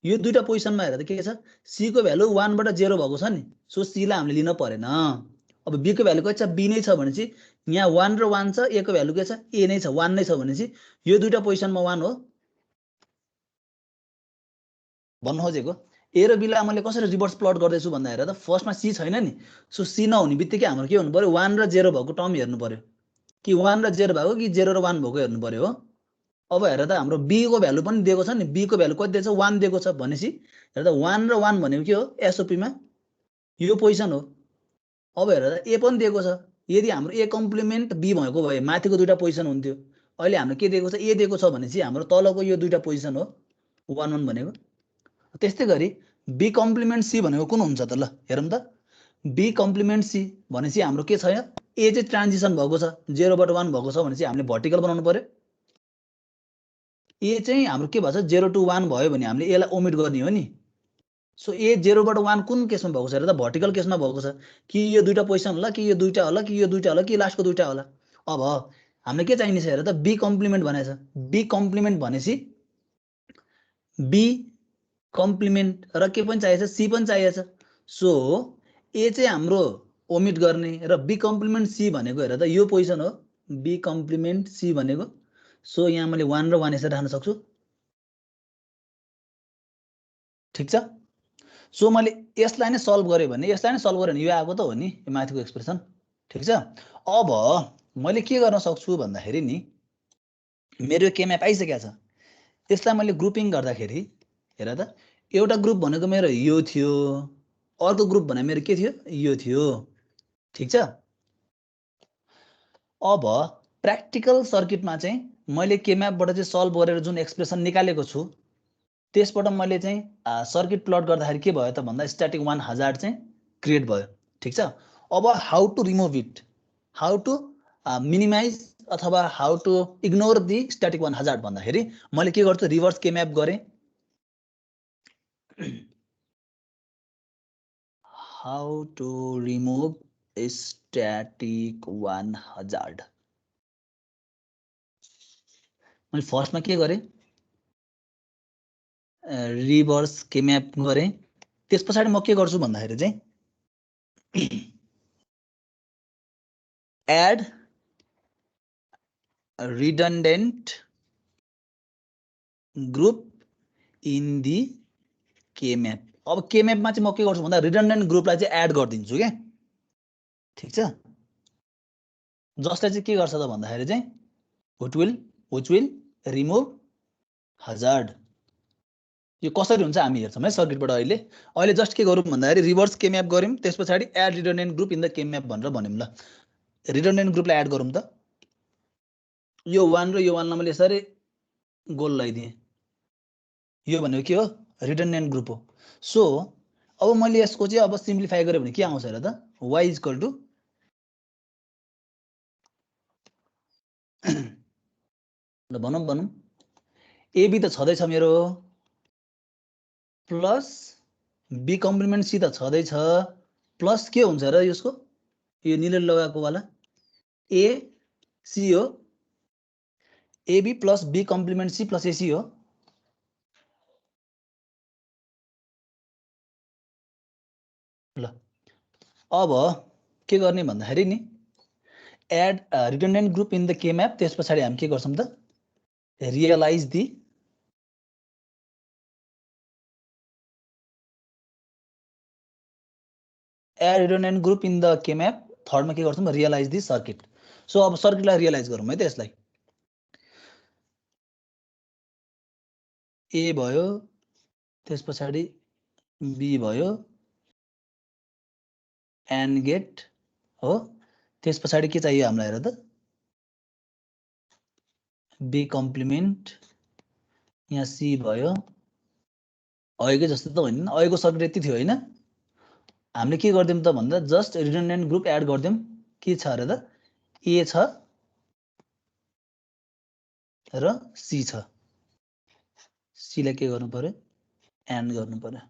Speaker 1: यो दुईटा पोजिसनमा हेर त के छ सी को भ्यालु 1 बाट 0 भएको छ नि सो सी लाई हामीले लिन परेन अब बी को भ्यालु के छ बी नै छ भनेपछि यहाँ 1 र 1 छ ए को भ्यालु के छ ए नै छ 1 नै छ भनेपछि यो दुईटा पोजिसनमा 1 हो भन्नु खोजेको ए र बी लाई मैले कसरी रिभर्स प्लट गर्दैछु भन्दा हेर त फर्स्टमा सी छैन नि सो सी नहुने बित्तिकै हाम्रो के हुनु पर्यो 1 र 0 भएको टर्म हेर्नु पर्यो कि 1 र 0 भएको कि 0 र 1 भएको हेर्नु पर्यो हो अब हेर त हाम्रो बी को भ्यालु पनि दिएको छ नि बी को भ्यालु कति दिएको छ 1 दिएको छ भनेपछि हेर त 1 र 1 भनेको के हो एसओपी मा यो पोजिसन हो अब हेर त ए पनि दिएको छ यदि हाम्रो ए कम्प्लिमेन्ट बी भएको भए माथिको दुईटा पोजिसन हुन्थ्यो अहिले हाम्रो के दिएको छ ए दिएको छ भनेपछि हाम्रो तलको यो दुईटा पोजिसन हो 1 1 भनेको त्यस्तै गरी बी कम्प्लिमेन्ट सी भनेको कुन हुन्छ त ल हेरौँ त बी कम्प्लिमेन्ट सी भनेपछि हाम्रो के छ यहाँ ए चाहिँ ट्रान्जिसन भएको छ 0 बाट 1 भएको छ भनेपछि हामीले भर्टिकल बनाउनु पर्यो ए चाहिँ हाम्रो के भन्छ 0 to 1 भयो भने हामीले ए लाई ओमिट गर्ने हो नि सो ए 0 बाट 1 कुन केसमा भएको छ हेर त भर्टिकल केसमा भएको छ कि यो दुईटा पोजिसन होला कि यो दुईटा होला कि यो दुईटा होला कि लास्टको दुईटा होला अब हामीले के चाहिने छ हेर त बी कम्प्लिमेन्ट भनेछ बी कम्प्लिमेन्ट भनेपछि बी कम्प्लिमेन्ट र के पनि चाहिएको छ सी पनि चाहिएको छ सो ए चाहिँ हाम्रो ओमिट गर्ने र बी कम्प्लिमेन्ट सी भनेको हेर त यो पोजिसन हो बी कम्प्लिमेन्ट सी भनेको सो यहाँ मैले 1 र 1 यसरी राख्न सक्छु ठीक छ सो मैले यसलाई नै सल्भ गरेँ भने यसलाई नै सल्भ गरेँ भने यो आएको त हो नि यो माथिको एक्सप्रेसन ठीक छ अब मैले के गर्न सक्छु भन्दाखेरि नि मेरो के म्याप आइसकेको छ यसलाई मैले ग्रुपिङ गर्दाखेरि हेर त एउटा ग्रुप भनेको मेरो यो थियो अर्को ग्रुप भने मेरो के थियो यो थियो ठीक छ अब प्र्याक्टिकल सर्किटमा चाहिँ मैले के म्यापबाट चाहिँ सल्भ गरेर जुन एक्सप्रेसन निकालेको छु त्यसबाट मैले चाहिँ सर्किट प्लट गर्दाखेरि के भयो त भन्दा स्ट्याटिक 1 हजार्ड चाहिँ क्रिएट भयो ठीक छ अब how to remove it how to minimize अथवा how to ignore the static 1 hazard भन्दाखेरि मैले के गर्छु रिभर्स के म्याप गरेँ how to remove static 1 hazard मैले फर्स्टमा के गरेँ, रिभर्स के म्याप गरेँ। त्यस पछाडि म के गर्छु भन्दाखेरि चाहिँ add redundant group in the के म्याप। अब के म्यापमा चाहिँ म के गर्छु भन्दा रिडन्डेन्ट ग्रुपलाई चाहिँ एड गरिदिन्छु क्या, ठिक छ। जसले चाहिँ के गर्छ त भन्दाखेरि चाहिँ which will remove hazard। यो कसरी हुन्छ हामी हेर्छौँ है सर्किटबाट। अहिले जस्ट के गरौँ भन्दाखेरि रिभर्स के म्याप गऱ्यौँ, त्यस पछाडि add redundant group in the K map भनेर भन्यौँ। ल रिडन्डेन्ट ग्रुपलाई एड गरौँ त। यो 1 र यो 1 लाई मैले यसरी गोल लगाइदिएँ। यो भनेको के हो, रिडन्डेन्ट ग्रुप हो। सो अब मैले यसको चाहिँ अब सिम्प्लिफाई गरेँ भने के आउँछ हेर त, y इक्वल टु ल भनौँ एबी त छँदैछ मेरो, प्लस बी कम्प्लिमेन्ट सी त छँदैछ, प्लस के हुन्छ र यसको यो निले लगाएको वाला ए सी हो, AB plus B complement C plus AC हो। ल अब के गर्ने भन्दाखेरि नि add redundant group in the K map, त्यस पछाडि हामी के गर्छौँ त realize the add redundant group in the K map, थर्डमा के गर्छौँ रियलाइज दि सर्किट। सो अब सर्किटलाई रियलाइज गरौँ है त। यसलाई ए भयो, त्यस पछाडि बी भयो, एन्ड गेट हो, त्यस पछाडि के चाहियो हामीलाई हेर त, बी कम्प्लिमेन्ट, यहाँ सी भयो। अघिकै जस्तो त होइन, अघिको सर्किट यति थियो होइन। हामीले के गर्दियौँ त भन्दा जस्ट रिडन्डेन्ट ग्रुप एड गरिदियौँ। के छ अरे त ए छ र सी छ, सीलाई के गर्नु पर्यो एन्ड गर्नु पर्यो,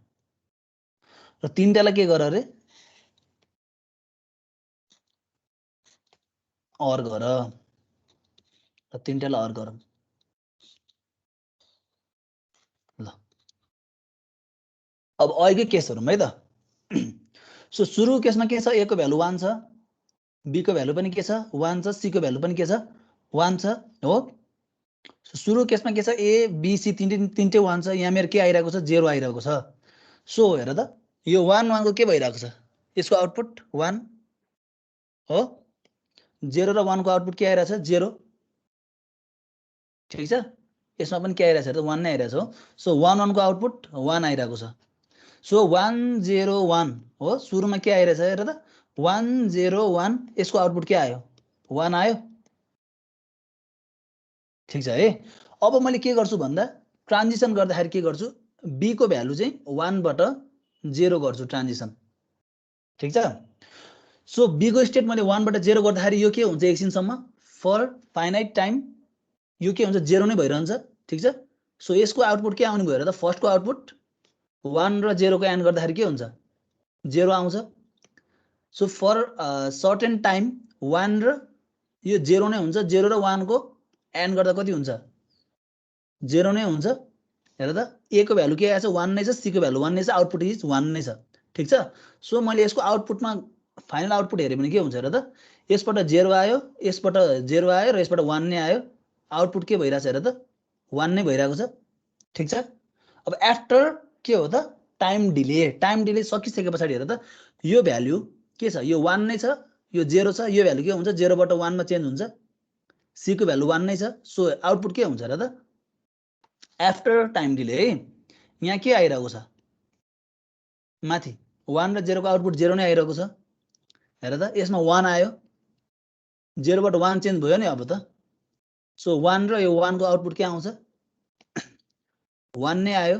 Speaker 1: र तिनटालाई के गर अरे अर गर, र तिनटालाई अर गरौँ। ल अब अघिकै केस हेरौँ है त। सो सुरु केसमा के छ, ए को भ्यालु 1 छ, बी को भ्यालु पनि के छ 1 छ, सी को भ्यालु पनि के छ 1 छ हो। सुरु केसमा के छ, ए बी सी तिनटै 1 छ। यहाँ मेरो के आइरहेको छ 0 आइरहेको छ। सो हेर त यो 1 1 को के भइरहेको छ, यसको आउटपुट 1 हो, 0 र 1 को आउटपुट के आइरहेछ 0, ठिक छ। यसमा पनि के आइरहेछ त 1 नै आइरहेछ हो। सो 1 1 को आउटपुट 1 आइरहेको छ। सो 1 0 1 हो, सुरुमा के आइरहेछ हेर त 1 0 1, यसको आउटपुट के आयो 1 आयो, ठिक छ है। अब मैले के गर्छु भन्दा ट्रान्जिसन गर्दाखेरि के गर्छु, बी को भ्यालु चाहिँ 1 बाट 0 गर्छु ट्रान्जिसन, ठिक छ। सो बी को स्टेट मैले 1 बाट 0 गर्दाखेरि यो के हुन्छ एकछिनसम्म फर फाइनाइट टाइम यो के हुन्छ 0 नै भइरहन्छ, ठिक छ। सो यसको आउटपुट के आउने भयो र त फर्स्टको आउटपुट 1 र 0 को एन्ड गर्दाखेरि के हुन्छ 0 आउँछ। सो फर सर्टेन टाइम 1 र यो 0 नै हुन्छ, 0 र 1 को एन्ड गर्दा कति हुन्छ 0 नै हुन्छ। हेर त ए को भ्यालु के आएछ 1 नै छ, सी को भ्यालु 1 नै छ, आउटपुट इज 1 नै छ, ठिक छ। सो मैले यसको आउटपुटमा फाइनल आउटपुट हेऱ्यो भने के हुन्छ हेर त, यसबाट 0 आयो, यसबाट 0 आयो र यसबाट 1 नै आयो, आउटपुट के भइरहेछ हेर त 1 नै भइरहेको छ, ठिक छ। अब आफ्टर के हो त टाइम डिले सकिसके पछाडि हेर त यो भ्यालु के छ, यो 1 नै छ, यो 0 छ, यो भ्यालु के हुन्छ 0 बाट 1 मा चेन्ज हुन्छ, सी को भ्यालु 1 नै छ। सो आउटपुट के हुन्छ र त आफ्टर टाइम डिले है। यहाँ के आइरहेको छ माथि 1 र 0 को आउटपुट 0 नै आइरहेको छ। हेर त यसमा 1 आयो, 0 बाट 1 चेन्ज भयो नि अब त। सो 1 र यो 1 को आउटपुट के आउँछ 1 नै आयो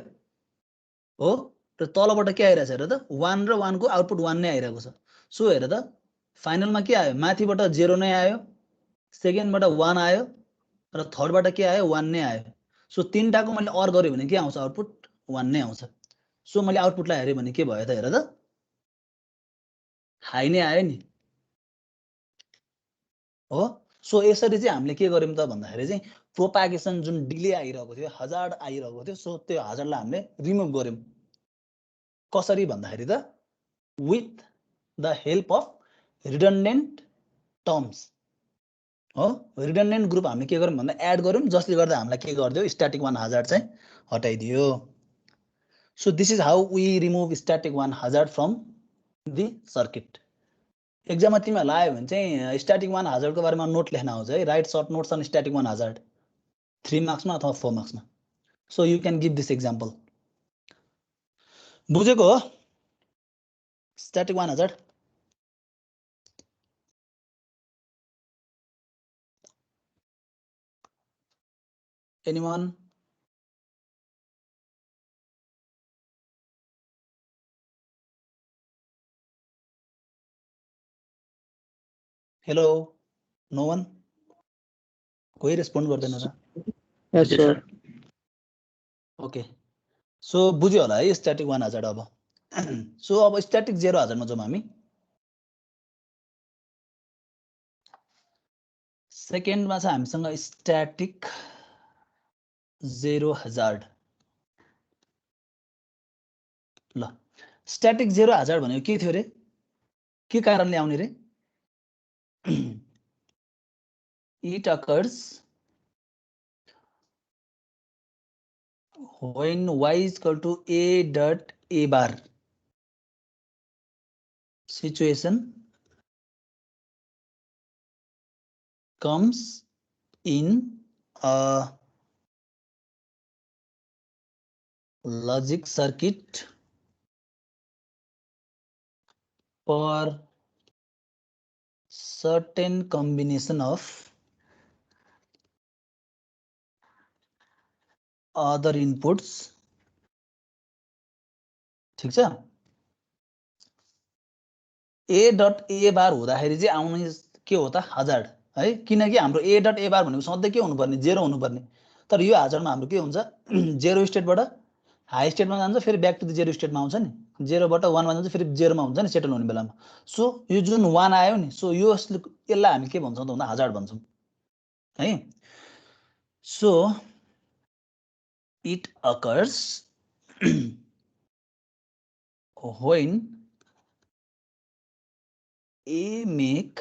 Speaker 1: हो, र तलबाट के आइरहेछ हेर त 1 र 1 को आउटपुट 1 नै आइरहेको छ। सो हेर त फाइनलमा के आयो, माथिबाट 0 नै आयो, सेकेन्डबाट 1 आयो, र थर्डबाट के आयो 1 नै आयो। सो तिनटाको मैले अर गर्यो भने के आउँछ आउटपुट 1 नै आउँछ। सो मैले आउटपुटलाई हेरेँ भने के भयो त हेर त हाई नै आयो नि हो। सो यसरी चाहिँ हामीले के गर्यौं त भन्दाखेरि चाहिँ प्रोपागेसन जुन डिले आइरहेको थियो, हजार्ड आइरहेको थियो, सो त्यो हजार्डलाई हामीले रिमुभ गर्यौं। कसरी भन्दाखेरि त with the help of redundant terms हो। रिडन्डेन्ट ग्रुप हामीले के गर्यौं भन्दा एड गर्यौं, जसले गर्दा हामीलाई के गरिदियो स्ट्याटिक वान हजार्ड चाहिँ हटाइदियो। So this is how we remove static one hazard from the circuit. एक्जाममा तिमीहरूलाई आयो भने चाहिँ स्ट्याटिक वान हजार्डको बारेमा नोट लेख्न आउँछ है, write short notes on static one hazard 3 मार्क्समा अथवा 4 मार्क्समा। So you can give this example. बुझेको हो static one hazard? Anyone? Hello, no one? कोही रेस्पोन्ड गर्दैन र?
Speaker 3: Yes, sir.
Speaker 1: ओके, सो बुझ्यो होला है स्ट्याटिक वान हजार्ड। अब सो अब स्ट्याटिक 0 हजार्डमा जाउँ हामी। सेकेन्डमा छ हामीसँग स्ट्याटिक 0 हजार्ड। ल, स्ट्याटिक 0 हजार्ड भनेको के थियो रे? के कारणले आउने रे? It occurs when y is equal to a dot a bar. Situation comes in a logic circuit for certain combination of other inputs। ठीक छ? ए डट ए बार हुँदाखेरि चाहिँ आउने के हो त हजार्ड है, किनकि हाम्रो ए डट ए बार भनेको सधैँ के हुनुपर्ने 0 हुनुपर्ने। तर यो हजार्डमा हाम्रो के हुन्छ 0 स्टेटबाट हाई स्टेटमा जान्छ, फेरि ब्याक टु द 0 स्टेटमा आउँछ नि, 0 बाट 1 मा जान्छ, फेरि 0 मा हुन्छ नि सेटल हुने बेलामा। सो यो जुन 1 आयो नि, सो यसलाई हामी के भन्छौँ त भन्दा हजार्ड भन्छौँ है। So it occurs when a make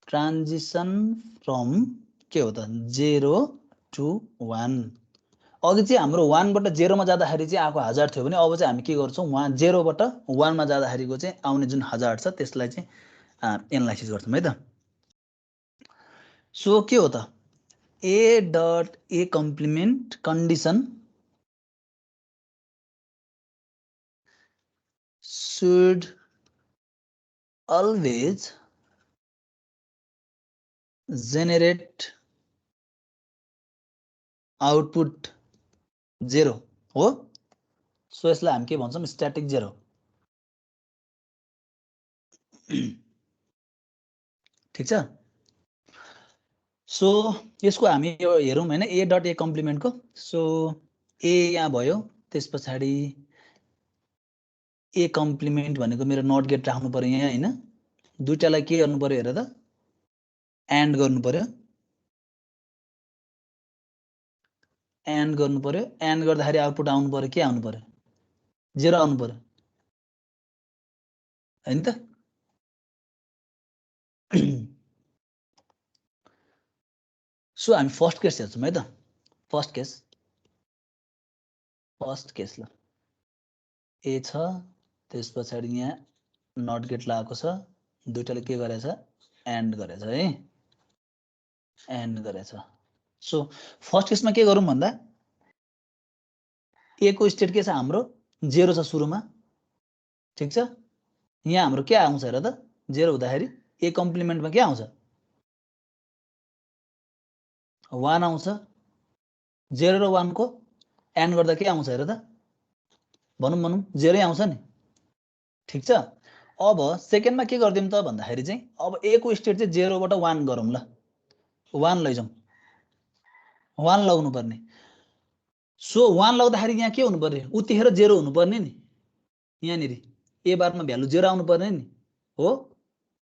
Speaker 1: transition from के हो त 0 to 1। अघि चाहिँ हाम्रो 1 बाट 0 मा जाँदाखेरि चाहिँ आएको हजार्ड थियो भने अब चाहिँ हामी के गर्छौँ, 0 बाट 1 मा जाँदाखेरिको चाहिँ आउने जुन हजार्ड छ त्यसलाई चाहिँ एनालाइसिस गर्छौँ है त। सो के हो त a dot a complement condition should always generate output 0 हो। सो यसलाई हामी के भन्छौँ स्ट्याटिक 0। ठीक छ? सो यसको हामी हेरौँ हैन ए डट ए कम्प्लिमेन्टको। सो ए यहाँ भयो, त्यस पछाडि ए कम्प्लिमेन्ट भनेको मेरो नट गेट राख्नु पर्यो यहाँ हैन, दुईटालाई के गर्नु पर्यो हेर त एन्ड गर्नु पर्यो, एन्ड गर्नु पर्यो। एन्ड गर्दाखेरि आउटपुट आउनु पर्यो के आउनु पर्यो 0 आउनु पर्यो हैन त। सो हामी फर्स्ट केस हेर्छौँ है त। फर्स्ट केस ल ए छ, त्यस पछाडि यहाँ नट गेट लगाएको छ, दुईटाले के गरेछ एन्ड गरेछ है, एन्ड गरेछ। सो फर्स्ट केसमा के गरौँ भन्दा ए को स्टेट के छ हाम्रो 0 छ सुरुमा। ठीक छ? यहाँ हाम्रो के आउँछ हेर त 0 हुँदाखेरि ए कम्प्लिमेन्टमा के आउँछ 1 आउँछ। 0 र 1 को एन्ड गर्दा के आउँछ हेर त, भनौँ 0 आउँछ नि। ठीक छ? अब सेकेन्डमा के गर्दियौँ त भन्दाखेरि चाहिँ अब ए को स्टेट चाहिँ 0 बाट 1 गरौँ ल, 1 लैजाउँ, 1 लगाउनु पर्ने। सो 1 लगाउँदाखेरि यहाँ के हुनु पर्ने उतिखेर 0 हुनु पर्ने नि, यहाँनिर ए बारमा भ्यालु 0 आउनु पर्ने नि हो।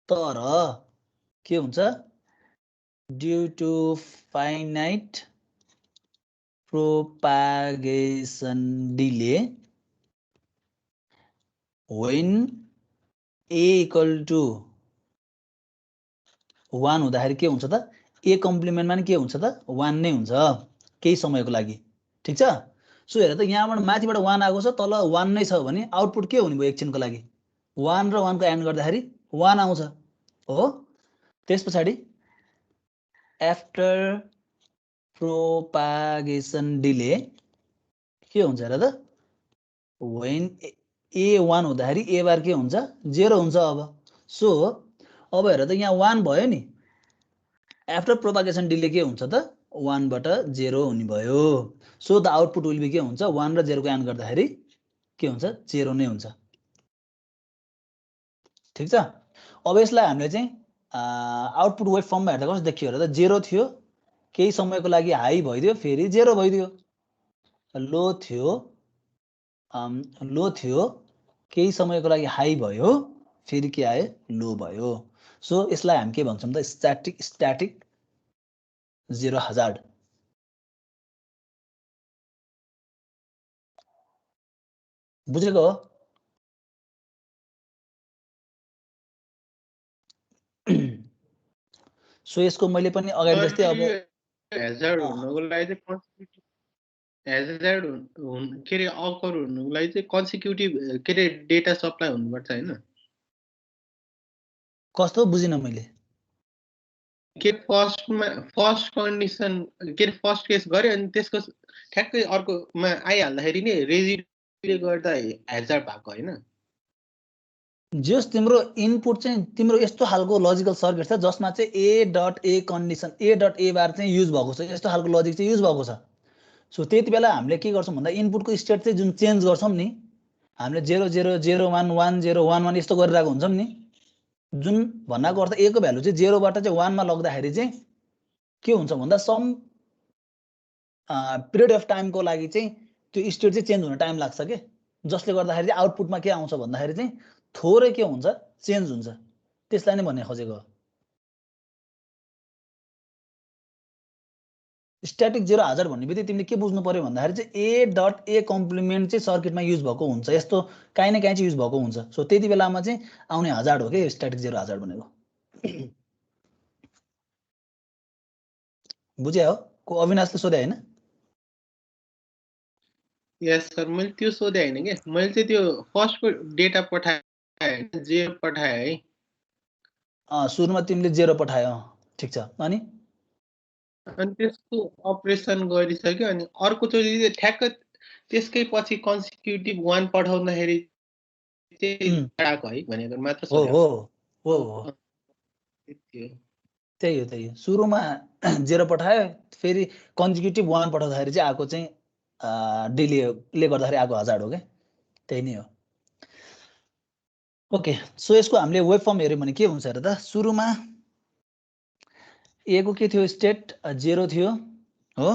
Speaker 1: तर के हुन्छ due to finite propagation delay when a equal to 1 हुँदाखेरि के हुन्छ त a कम्प्लिमेन्टमा नि के हुन्छ त 1 नै हुन्छ केही समयको लागि ठीक छ सो हेर त यहाँबाट माथिबाट 1 आएको छ तल 1 नै छ भने आउटपुट के हुने भयो एकछिनको लागि 1 र 1 को एड गर्दाखेरि 1 आउँछ हो त्यसपछि आफ्टर प्रोपागेसन डिले के हुन्छ हेर त when a1 हुँदाखेरि a बार के हुन्छ 0 हुन्छ अब सो अब हेर त यहाँ 1 भयो नि आफ्टर प्रोपागेसन डिले के हुन्छ त 1 बाट 0 हुने भयो so the output will be के हुन्छ 1 र 0 को एड गर्दाखेरि के हुन्छ 0 नै हुन्छ ठीक छ अब यसलाई हामीले चाहिँ आउटपुट वेभ फर्ममा हेर्दा कस्तो देखियो हेर त 0 थियो केही समयको लागि हाई भइदियो फेरि 0 भइदियो लो थियो केही समयको लागि हाई भयो फेरि के आयो लो भयो सो यसलाई हामी के भन्छौँ त स्ट्याटिक जीरो हजार्ड बुझेको हो सो यसको मैले पनि अगाडि जस्तै अब
Speaker 6: हेजर्ड हुनको लागि चाहिँ हेजर्ड के रे अकर हुनुको लागि चाहिँ कन्सिक्युटिभ के रे डेटा सप्लाई हुनुपर्छ हैन
Speaker 1: कस्तो बुझिन मैले
Speaker 6: के फर्स्ट कन्डिसन के रे फर्स्ट केस गर्यो अनि त्यसको ठ्याक्कै अर्कोमा आइहाल्दाखेरि नि रेजिडले गर्दा हेजर्ड भएको हैन
Speaker 1: जस तिम्रो इनपुट चाहिँ तिम्रो यस्तो खालको लजिकल सर्किट छ जसमा चाहिँ ए डट ए कन्डिसन ए डट ए बार चाहिँ युज भएको छ यस्तो खालको लजिक चाहिँ युज भएको छ सो त्यति बेला हामीले के गर्छौँ भन्दा इनपुटको स्टेट चाहिँ जुन चेन्ज गर्छौँ नि हामीले 0 0 0 1 1 0 1 1 यस्तो गरिरहेको हुन्छौँ नि जुन भन्नाको अर्थ ए को भ्यालु चाहिँ 0 बाट चाहिँ 1 मा लग्दाखेरि चाहिँ के हुन्छ भन्दा सम पिरियड अफ टाइमको लागि चाहिँ त्यो स्टेट चाहिँ चेन्ज हुन टाइम लाग्छ के जसले गर्दाखेरि चाहिँ आउटपुटमा के आउँछ भन्दाखेरि चाहिँ थोरै के हुन्छ चेन्ज हुन्छ त्यसलाई नै भन्ने खोजेको हो स्ट्याटिक जीरो हजार्ड भन्ने बित्तिकै तिमीले के बुझ्नु पर्यो भन्दाखेरि चाहिँ ए डट ए कम्प्लिमेन्ट चाहिँ सर्किटमा युज भएको हुन्छ यस्तो काहीँ न काहीँ चाहिँ युज भएको हुन्छ सो त्यति बेलामा चाहिँ आउने हजार्ड हो कि स्ट्याटिक जीरो हजार्ड भनेको बुझ्या हो को अविनाशले सोधे हैन
Speaker 6: यस सर मैले त्यो सोधे हैन के मैले चाहिँ त्यो फर्स्टको डेटा पठाए जे पठाए है
Speaker 1: सुरुमा तिमीले 0 पठायो ठीक छ अनि
Speaker 6: त्यसको अपरेसन गरिसक्यो अनि अर्कोचोटि ठ्याक्क त्यसकै पछि कन्सिक्युटिभ 1 पठाउँदाखेरि चाहिँ आएको है भनेको मात्र
Speaker 1: हो त्यही हो सुरुमा 0 पठायो फेरि कन्जिक्युटिभ 1 पठाउँदाखेरि चाहिँ आएको चाहिँ डिलेले गर्दाखेरि आएको हजार्ड हो के त्यही नै हो ओके सो यसको हामीले वेभ फर्म हेर्यौँ भने के हुन्छ र त सुरुमा ए को के थियो स्टेट 0 थियो हो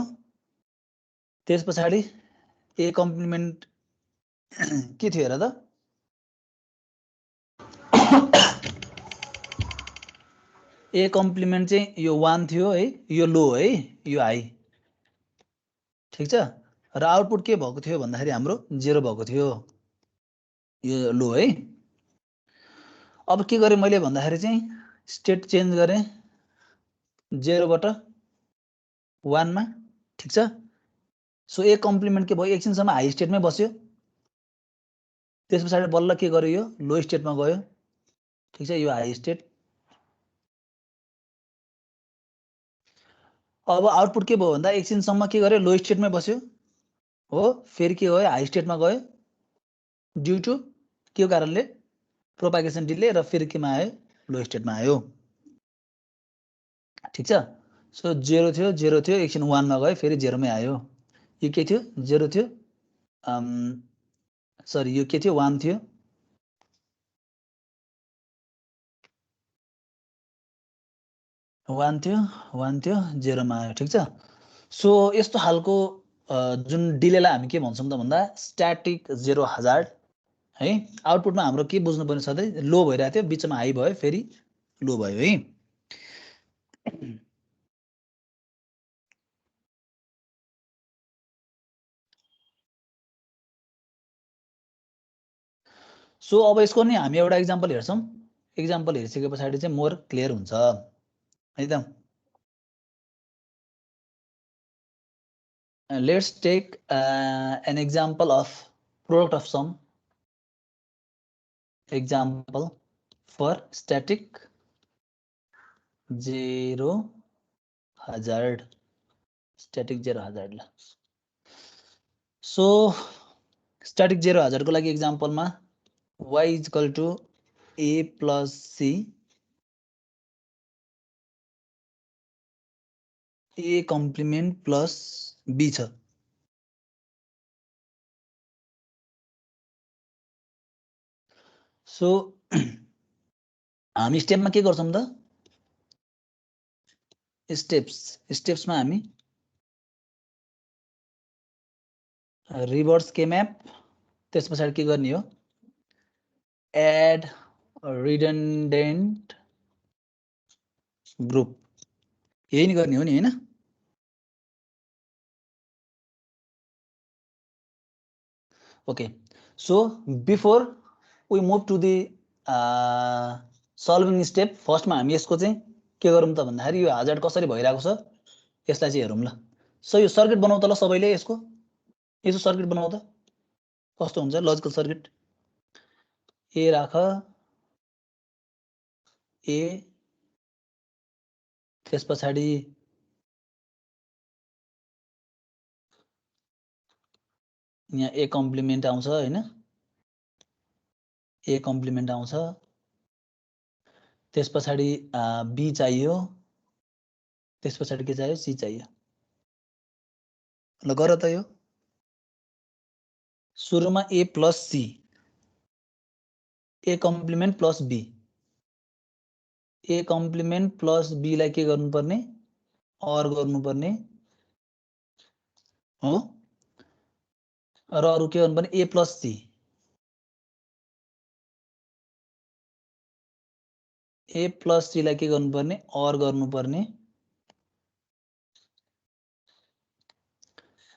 Speaker 1: त्यसपछि ए कम्प्लिमेन्ट के थियो हेर त ए कम्प्लिमेन्ट चाहिँ यो 1 थियो है यो लो है यो हाई ठीक छ र आउटपुट के भएको थियो भन्दाखेरि हाम्रो 0 भएको थियो यो लो है अब के गरेँ मैले भन्दाखेरि चाहिँ स्टेट चेन्ज गरेँ 0 बाट 1 मा ठीक छ सो ए कम्प्लिमेन्ट के भयो एकछिनसम्म हाई स्टेटमै बस्यो त्यसपछि बल्ल के गर्यो यो लो स्टेटमा गयो ठीक छ यो हाई स्टेट अब आउटपुट के भयो भन्दा एकछिनसम्म के गर्यो लो स्टेटमै बस्यो हो फेरि के भयो हाई स्टेटमा गयो ड्यू टु के कारणले प्रोपागेसन डिले र फेरि केमा आयो लो स्टेटमा आयो ठीक छ सो 0 थियो एकछिन 1 मा गयो फेरि 0 मै आयो यो के थियो 0 थियो सरी यो के थियो 1 थियो वान थियो 0 मा आयो ठीक छ सो यस्तो खालको जुन डिलेलाई हामी के भन्छौँ त भन्दा स्ट्याटिक जीरो हजार्ड है आउटपुटमा हाम्रो के बुझ्नु पर्ने सधैँ लो भइरहेको थियो बिचमा हाई भयो फेरि लो भयो है सो अब यसको नि हामी एउटा इक्जाम्पल हेर्छौं इक्जाम्पल हेरिसके पछाडि चाहिँ मोर क्लियर हुन्छ है त let's take an example of product of sum example for static 0 hazard static 0 hazard ला so static 0 hazard को लागि एक्जाम्पल मा y is equal to a plus c a complement plus b छ so हामी स्टेपमा के गर्छौं त स्टेप्समा हामी रिभर्स के म्याप त्यसपछि के गर्ने हो एड रिडन्डेन्ट ग्रुप यही नि गर्ने हो नि हैन okay so before we move to the solving step first मा हामी यसको चाहिँ के गरौँ त भन्दाखेरि यो hazard कसरी भइराको छ यसलाई चाहिँ हेरौँ ल सो यो सर्किट बनाऊ त ल सबैले यसको यसो सर्किट बनाऊ त कस्तो हुन्छ लजिकल सर्किट ए राख ए त्यसपछि यहाँ ए कम्प्लिमेन्ट आउँछ हैन ए कम्प्लिमेन्ट आउँछ त्यसपछि बी चाहियो त्यसपछि के चाहियो सी चाहियो ल गर त यो सुरुमा A plus C A complement plus B A complement plus B लाई के गर्नुपर्ने और गर्नुपर्ने हो र अरु के गर्नुपर्ने ए प्लस सी ए प्लस सी लाई के गर्नुपर्ने और गर्नुपर्ने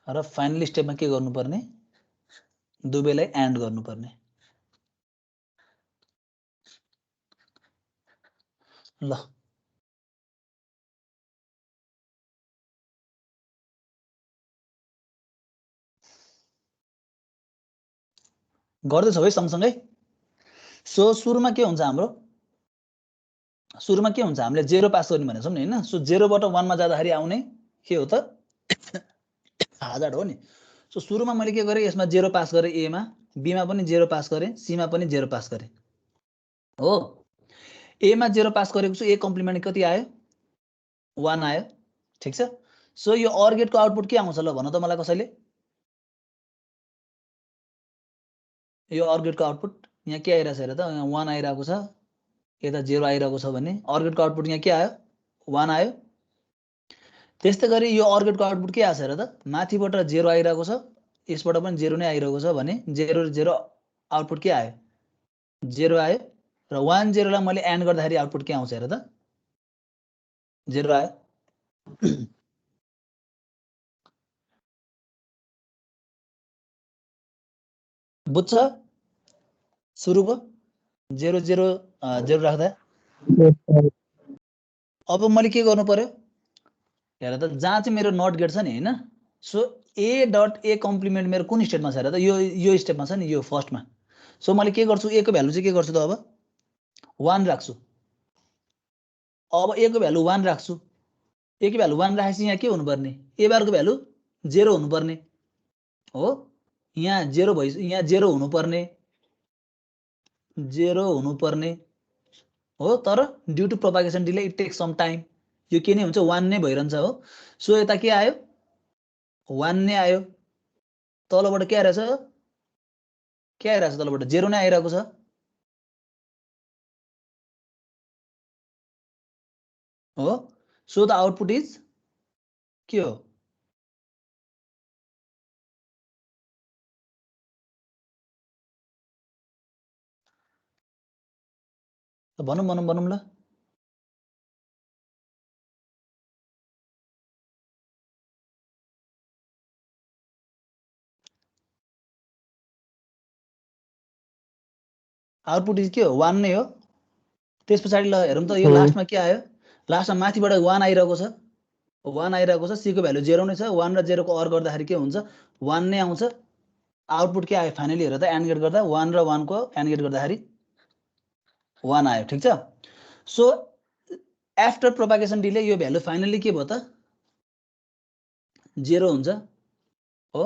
Speaker 1: र फाइनल स्टेपमा के गर्नुपर्ने दुवैलाई एन्ड गर्नुपर्ने ल गर्दैछौ है सँगसँगै सो सुरुमा के हुन्छ हाम्रो सुरुमा के हुन्छ हामीले 0 पास गर्ने भनेछौं नि हैन सो 0 बाट 1 मा जाँदाखेरि आउने के हो त hazard हो नि सो सुरुमा मैले के गरे यसमा 0 पास गरे ए मा बी मा पनि 0 पास गरे सी मा पनि 0 पास गरे हो ए मा 0 पास गरेको छु ए कम्प्लिमेन्ट कति आयो 1 आयो ठीक छ सो यो OR गेटको आउटपुट के आउँछ ल भन त मलाई कसैले यो OR गेटको आउटपुट यहाँ के आइराछ हेर त यहाँ 1 आइराको छ यता 0 आइराको छ भने OR गेटको आउटपुट यहाँ के आयो 1 आयो त्यस्तै गरी यो OR गेटको आउटपुट के आछ हेर त माथिबाट 0 आइराको छ यसबाट पनि 0 नै आइराको छ भने 0 0 आउटपुट के आयो 0 आयो र 1 0 लाई मैले एन्ड गर्दाखेरि आउटपुट के आउँछ हेर त 0 आयो बुझ्छ सुरुको 0 0 0 राख्दा अब मैले के गर्नु पर्यो हेर त जहाँ चाहिँ मेरो नट गेट छ नि हैन सो ए डट ए कम्प्लिमेन्ट मेरो कुन स्टेटमा छ हेर त यो स्टेपमा छ नि यो फर्स्टमा सो मैले के गर्छु ए को भ्यालु चाहिँ के गर्छु त अब 1 राख्छु अब ए को भ्यालु 1 राख्छु ए को भ्यालु 1 राखेपछि यहाँ के हुनुपर्ने ए बार को भ्यालु 0 हुनुपर्ने हो यहाँ 0 भइ यहाँ 0 हुनुपर्ने हो तर due to propagation delay it takes some time यो के नै हुन्छ 1 नै भइरहन्छ हो सो यता के आयो 1 नै आयो तलबाट के आइरहेछ तलबाट 0 नै आइरहेको छ हो सो द आउटपुट इज के हो भनौँ ल आउटपुट के हो 1 नै हो। त्यस पछाडि ल हेरौँ त यो
Speaker 4: हो।
Speaker 1: लास्टमा के आयो, लास्टमा माथिबाट 1 आइरहेको छ, 1 आइरहेको छ, सी को भ्यालु 0 नै छ, 1 र 0 को अर गर्दाखेरि के हुन्छ 1 नै आउँछ। आउटपुट के आयो फाइनली हेर त एन्ड गेट गर्दा 1 र 1 को एन्ड गेट गर्दाखेरि 1 आयो, ठीक छ। सो आफ्टर प्रोपागेसन डिले यो भ्यालु फाइनली के भयो त 0 हुन्छ हो।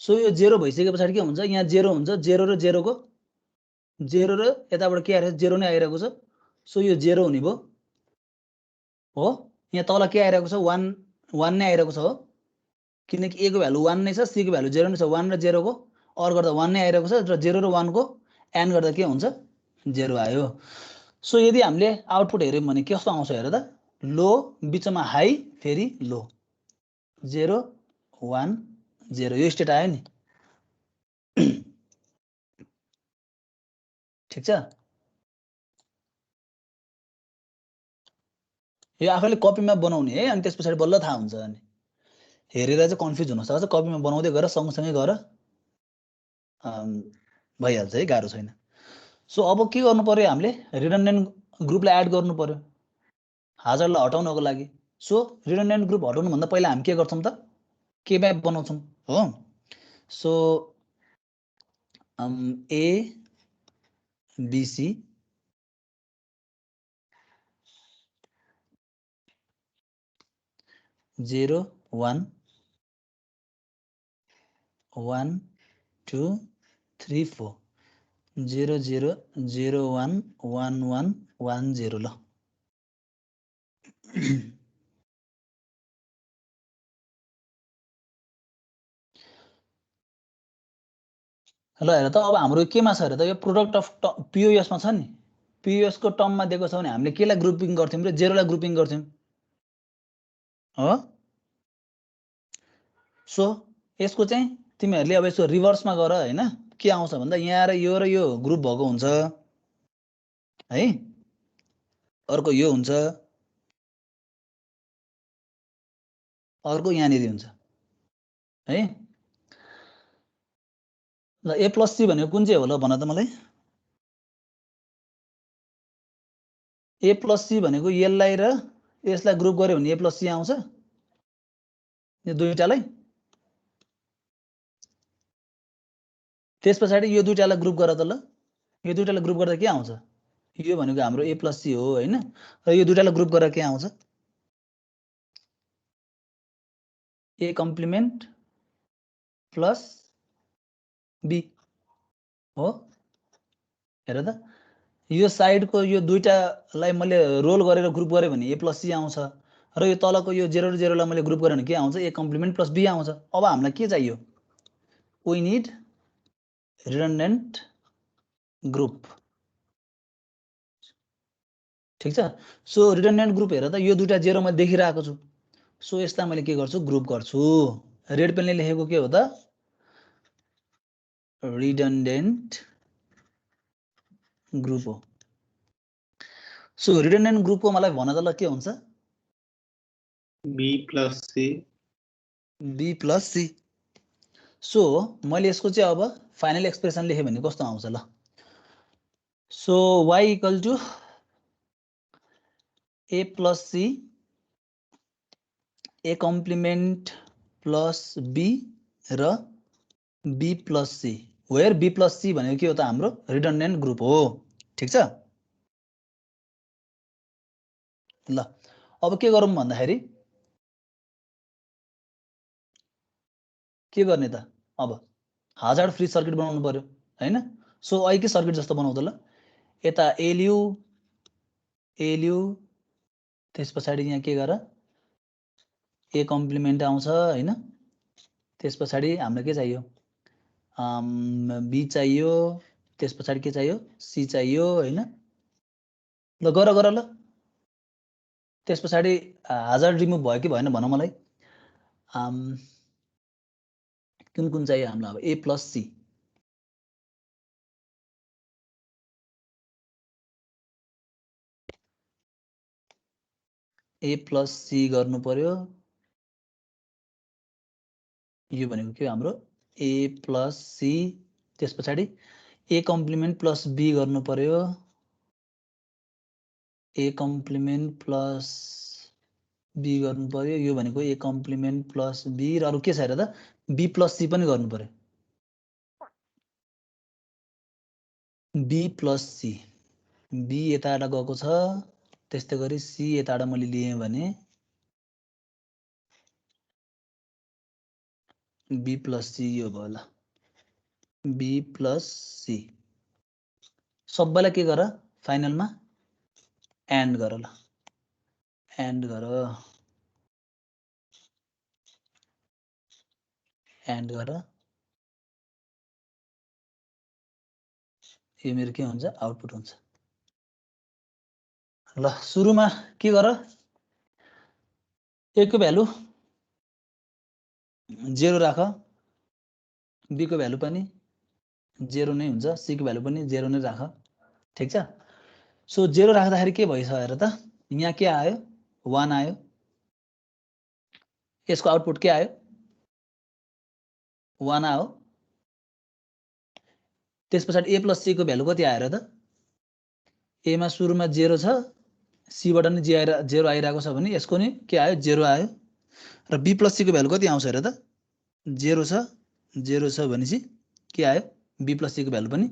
Speaker 1: सो यो 0 भइसके पछाडि के हुन्छ, यहाँ 0 हुन्छ, 0 र 0 को 0 र यताबाट के आइरहेको छ 0 नै आइरहेको छ। सो यो 0 हुने भयो हो। यहाँ तल के आइरहेको छ 1 नै आइरहेको छ हो, किनकि a को भ्यालु 1 नै छ, c को भ्यालु 0 नै छ। 1 र 0 को अर गर्दा 1 नै आइरहेको छ र 0 र 1 को एन्ड गर्दा के हुन्छ 0 आयो। सो यदि हामीले आउटपुट हेर्यौँ भने कस्तो आउँछ हेर त, लो बिचमा हाई फेरि लो, 0 1 0 यो स्टेट आयो नि, ठिक छ। यो आफैले कपीमा बनाउने है, अनि त्यस पछाडि बल्ल थाहा हुन्छ। अनि हेरेर चाहिँ कन्फ्युज हुन सक्छ, कपीमा बनाउँदै गएर सँगसँगै गएर भइहाल्छ है, गाह्रो छैन। सो अब के गर्नु पर्यो, हामीले रिडन्डेन्ट ग्रुपलाई एड गर्नु पर्यो हाजरलाई हटाउनको लागि। सो रिडन्डेन्ट ग्रुप हटाउनु भन्दा पहिला हामी के गर्छौँ त के म्याप बनाउँछौँ हो। सो ए बीसी जेरो 1 1 2 3 4 0 0 0 1 1 1 1 0 ल। ल हेर त अब हाम्रो केमा छ हेर त, यो प्रोडक्ट अफ पिओएसमा छ नि, पिओएस को टर्ममा दिएको छ भने हामीले केलाई ग्रुपिङ गर्थ्यौँ र 0 लाई ग्रुपिङ गर्थ्यौँ हो। सो यसको चाहिँ तिमीहरूले अब यसो रिभर्समा गर हैन, के आउँछ भन्दा यहाँ र यो ग्रुप भएको हुन्छ है, अर्को यो हुन्छ, अर्को यहाँनिर हुन्छ है। ल ए प्लस सी भनेको कुन चाहिँ हो ल भन त मलाई। ए प्लस सी भनेको यसलाई र यसलाई ग्रुप गर्यो भने ए प्लस सी आउँछ, यो दुईटालाई। त्यस पछाडि यो दुईटालाई ग्रुप गर त ल, यो दुईटालाई ग्रुप गर्दा के आउँछ, यो भनेको हाम्रो ए प्लस सी हो हैन, र यो दुईटालाई ग्रुप गरेर के आउँछ ए कम्प्लिमेन्ट प्लस बी हो। हेर त यो साइडको यो दुईटालाई मैले रोल गरेर ग्रुप गरेँ भने ए प्लस सी आउँछ, र यो तलको यो 0 र 0 लाई मैले ग्रुप गरेँ भने के आउँछ ए कम्प्लिमेन्ट प्लस बी आउँछ। अब हामीलाई के चाहियो, वी निड रिडन्डेन्ट ग्रुप, ठिक छ। सो रिडन्डेन्ट ग्रुप हेर त यो दुईटा 0 मा देखिरहेको छु, सो यसलाई मैले के गर्छु ग्रुप गर्छु। रेड पेनले लेखेको के हो त रिडन्डेन्ट ग्रुप हो। सो रिडन्डेन्ट ग्रुपको मलाई भन त ल के हुन्छ
Speaker 6: B plus C,
Speaker 1: B plus C. So मैले यसको चाहिँ अब फाइनल एक्सप्रेसन लेखेँ भने कस्तो आउँछ ल। So y equal to A plus C A complement plus B र B plus C, where B plus C भनेको के हो त हाम्रो रिडन्डेन्ट ग्रुप हो, ठिक छ। ल अब के गरौँ भन्दाखेरि के गर्ने त, अब हाजार्ड फ्री सर्किट बनाउनु पर्यो हैन। सो अहिले सर्किट जस्तो बनाउँदा ल, यता एलियु एलियु, त्यस पछाडि यहाँ के गर ए कम्प्लिमेन्ट आउँछ हैन। त्यस पछाडि हामीलाई के चाहियो बी चाहियो, त्यस पछाडि के चाहियो सी चाहियो हैन। ल गर गर ल। त्यस पछाडि हाजार्ड रिमुभ भयो कि भएन भन मलाई, कुन कुन चाहियो हामीलाई अब ए प्लस सी, ए प्लस सी गर्नु पर्यो। यो भनेको के हाम्रो ए प्लस सी, त्यस पछाडि ए कम्प्लिमेन्ट प्लस बी गर्नु पर्यो ए कम्प्लिमेन्ट प्लस बी गर्नु पर्यो यो भनेको ए कम्प्लिमेन्ट प्लस बी र अरु के छ हेर त बी प्लस सी पनि गर्नु पर्यो बी प्लस सी बी यताबाट गएको छ त्यस्तै गरी सी यताबाट मैले लिए भने बी प्लस सी यो भयो ल बी प्लस सी सबैलाई के गर फाइनलमा एन्ड गर ल एन्ड गर एन्ड गर यो मेरो के हुन्छ आउटपुट हुन्छ ल सुरुमा के गर ए को भ्यालु 0 राख बी को भ्यालु पनि 0 नै हुन्छ सी को भ्यालु पनि 0 नै राख ठीक छ सो 0 राख्दाखेरि के भइछ हेर त यहाँ के आयो 1 आयो यसको आउटपुट के आयो 1 आयो त्यसपछि ए प्लस सी को भ्यालु कति आयो र त ए मा सुरुमा 0 छ सी बाट नि 0 आइराको छ भने यसको नि के आयो 0 आयो र बी प्लस सी को भ्यालु कति आउँछ हेर त 0 छ भनेपछि के आयो बी प्लस सी को भ्यालु पनि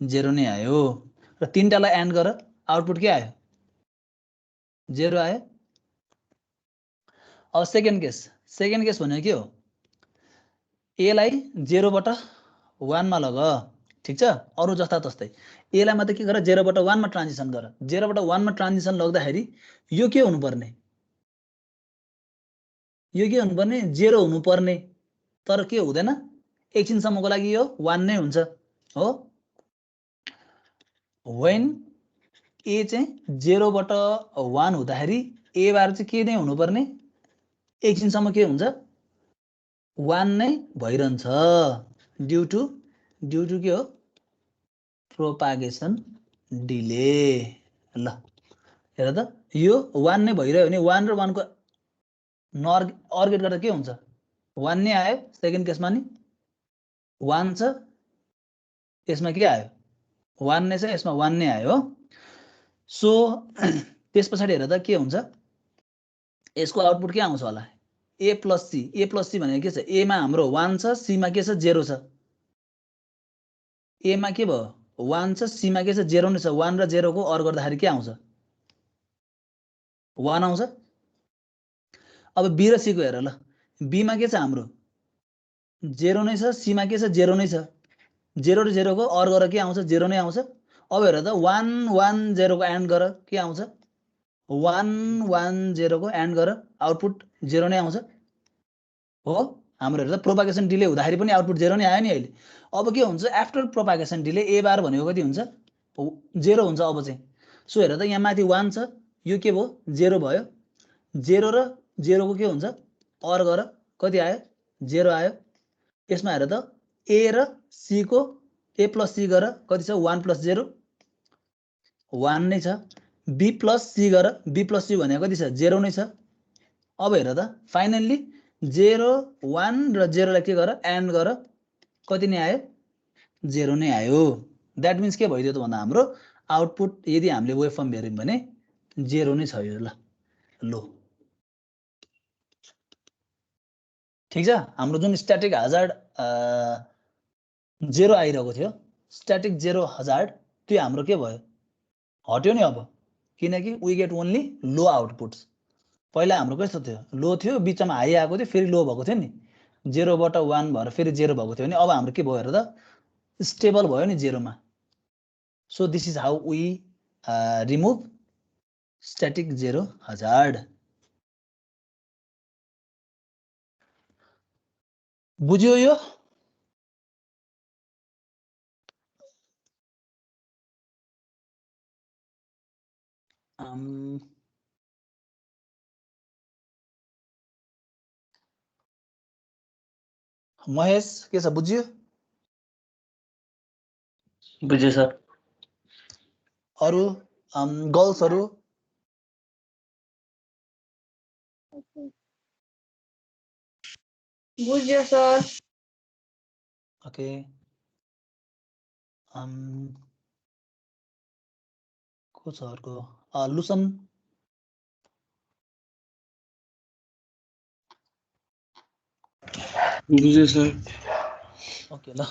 Speaker 1: 0 नै आयो र तीनटालाई एन्ड गर आउटपुट के आयो 0 आयो अब सेकेन्ड केस भनेको के हो ए लाई 0 बाट 1 मा लग ठीक छ अरु जस्ता तस्तै ए लाई मात्र के गर 0 बाट 1 मा ट्रान्जिसन गर 0 बाट 1 मा ट्रान्जिसन लग्दाखेरि यो के हुनु पर्ने 0 हुनु पर्ने तर के हुँदैन एकछिन सम्मको लागि यो 1 नै हुन्छ हो when ए चाहिँ 0 बाट 1 हुँदाखेरि ए बार चाहिँ के नै हुनु पर्ने एकछिन सम्म के हुन्छ 1 नै भइरहन्छ ड्यू टु के हो प्रोपागेसन डिले ल हेर त यो 1 नै भइरह्यो भने 1 र 1 को अर्गेट गर्दा के हुन्छ 1 नै आयो सेकेन्ड केसमा नि 1 छ यसमा के आयो 1 नै छ यसमा 1 नै आयो सो त्यसपछि हेर त के हुन्छ यसको आउटपुट के आउँछ होला ए प्लस सी भनेको के छ ए मा हाम्रो 1 छ सी मा के छ 0 छ ए मा के भयो 1 छ सी मा के छ 0 नै छ 1 र 0 को अर गर्दाखेरि के आउँछ 1 आउँछ अब बी र सी को हेर ल बी मा के छ हाम्रो 0 नै छ सी मा के छ 0 नै छ 0 र 0 को अर गरेर के आउँछ 0 नै आउँछ अब हेर त 1 1 0 को एन्ड गर के आउँछ 1 1 0 को एन्ड गर आउटपुट 0 नै आउँछ हो हाम्रो हेर त प्रोपागेसन डिले हुँदाखेरि पनि आउटपुट 0 नै आयो नि अहिले अब के हुन्छ आफ्टर प्रोपागेसन डिले ए बार भनेको कति हुन्छ 0 हुन्छ अब चाहिँ सो हेर त यहाँ माथि 1 छ यो के भयो 0 भयो 0 र 0 को के हुन्छ अर गर कति आयो 0 आयो यसमा हेर त ए र सी को ए प्लस सी गर कति छ 1 प्लस 0 1 नै छ बी प्लस सी गर बी प्लस सी भनेको कति छ 0 नै छ अब हेर त फाइनल्ली 0 1 र 0 लाई के गर एन्ड गर कति नै आयो 0 नै आयो द्याट मिन्स के भइदियो त भन्दा हाम्रो आउटपुट यदि हामीले वेभ फर्म हेर्यौं भने 0 नै छ यो ल लो ठीक छ हाम्रो जुन स्ट्याटिक हजार्ड 0 आइरहेको थियो स्ट्याटिक 0 हजार्ड त्यो हाम्रो के भयो हट्यो नि अब किनकि we get only low outputs पहिला हाम्रो कस्तो थियो लो थियो बिचमा हाई आएको थियो फेरि लो भएको थियो नि 0 बाट 1 भएर फेरि 0 भएको थियो नि अब हाम्रो के भयो हेर त स्टेबल भयो नि 0 मा so this is how we remove static 0 hazard बुझ्यो यो महेश के छ बुझ्यो
Speaker 7: बुझ्यो सर
Speaker 1: अरु गर्ल्सहरु
Speaker 5: बुझ्यो सर
Speaker 1: ओके को छ अर्को लुसन
Speaker 4: बुझे सर।
Speaker 1: ओके ल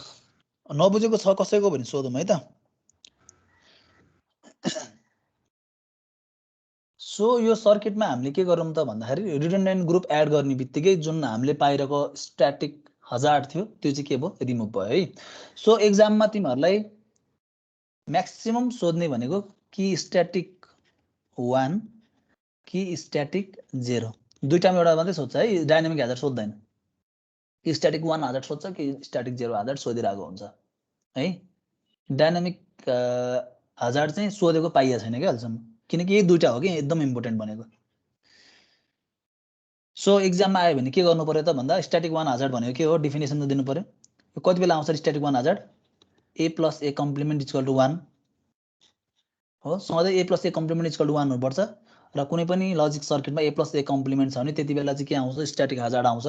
Speaker 1: नबुझेको छ कसैको भने सोधौँ है त। सो यो सर्किटमा हामीले के गरौँ त भन्दाखेरि रिडन्डेन्ट ग्रुप एड गर्ने बित्तिकै जुन हामीले पाइरहेको स्ट्याटिक हजार्ड थियो त्यो चाहिँ के भयो रिमुभ भयो है। सो एक्जाममा तिमीहरूलाई म्याक्सिमम सोध्ने भनेको कि स्ट्याटिक 1 कि स्ट्याटिक 0 दुईटामा एउटा मात्रै सोध्छ है, डाइनामिक हजार्ड सोध्दैन। कि स्ट्याटिक 1 हजार्ड सोध्छ कि स्ट्याटिक 0 हजार्ड सोधिरहेको हुन्छ है। डाइनामिक हजार्ड चाहिँ सोधेको पाइएको छैन क्या अहिलेसम्म, किनकि यही दुईटा हो कि एकदम इम्पोर्टेन्ट भनेको। सो एक्जाममा आयो भने के गर्नु पर्यो त भन्दा स्ट्याटिक 1 हजार्ड भनेको के हो डिफिनेसन त दिनु पर्यो। यो कति बेला आउँछ static 1 hazard a + a complement equal to 1 हो। सधैँ a + a complement equal to 1 हुनुपर्छ र कुनै पनि लजिक सर्किटमा a + a कम्प्लिमेन्ट छ भने त्यति बेला चाहिँ के आउँछ स्ट्याटिक हजार्ड आउँछ।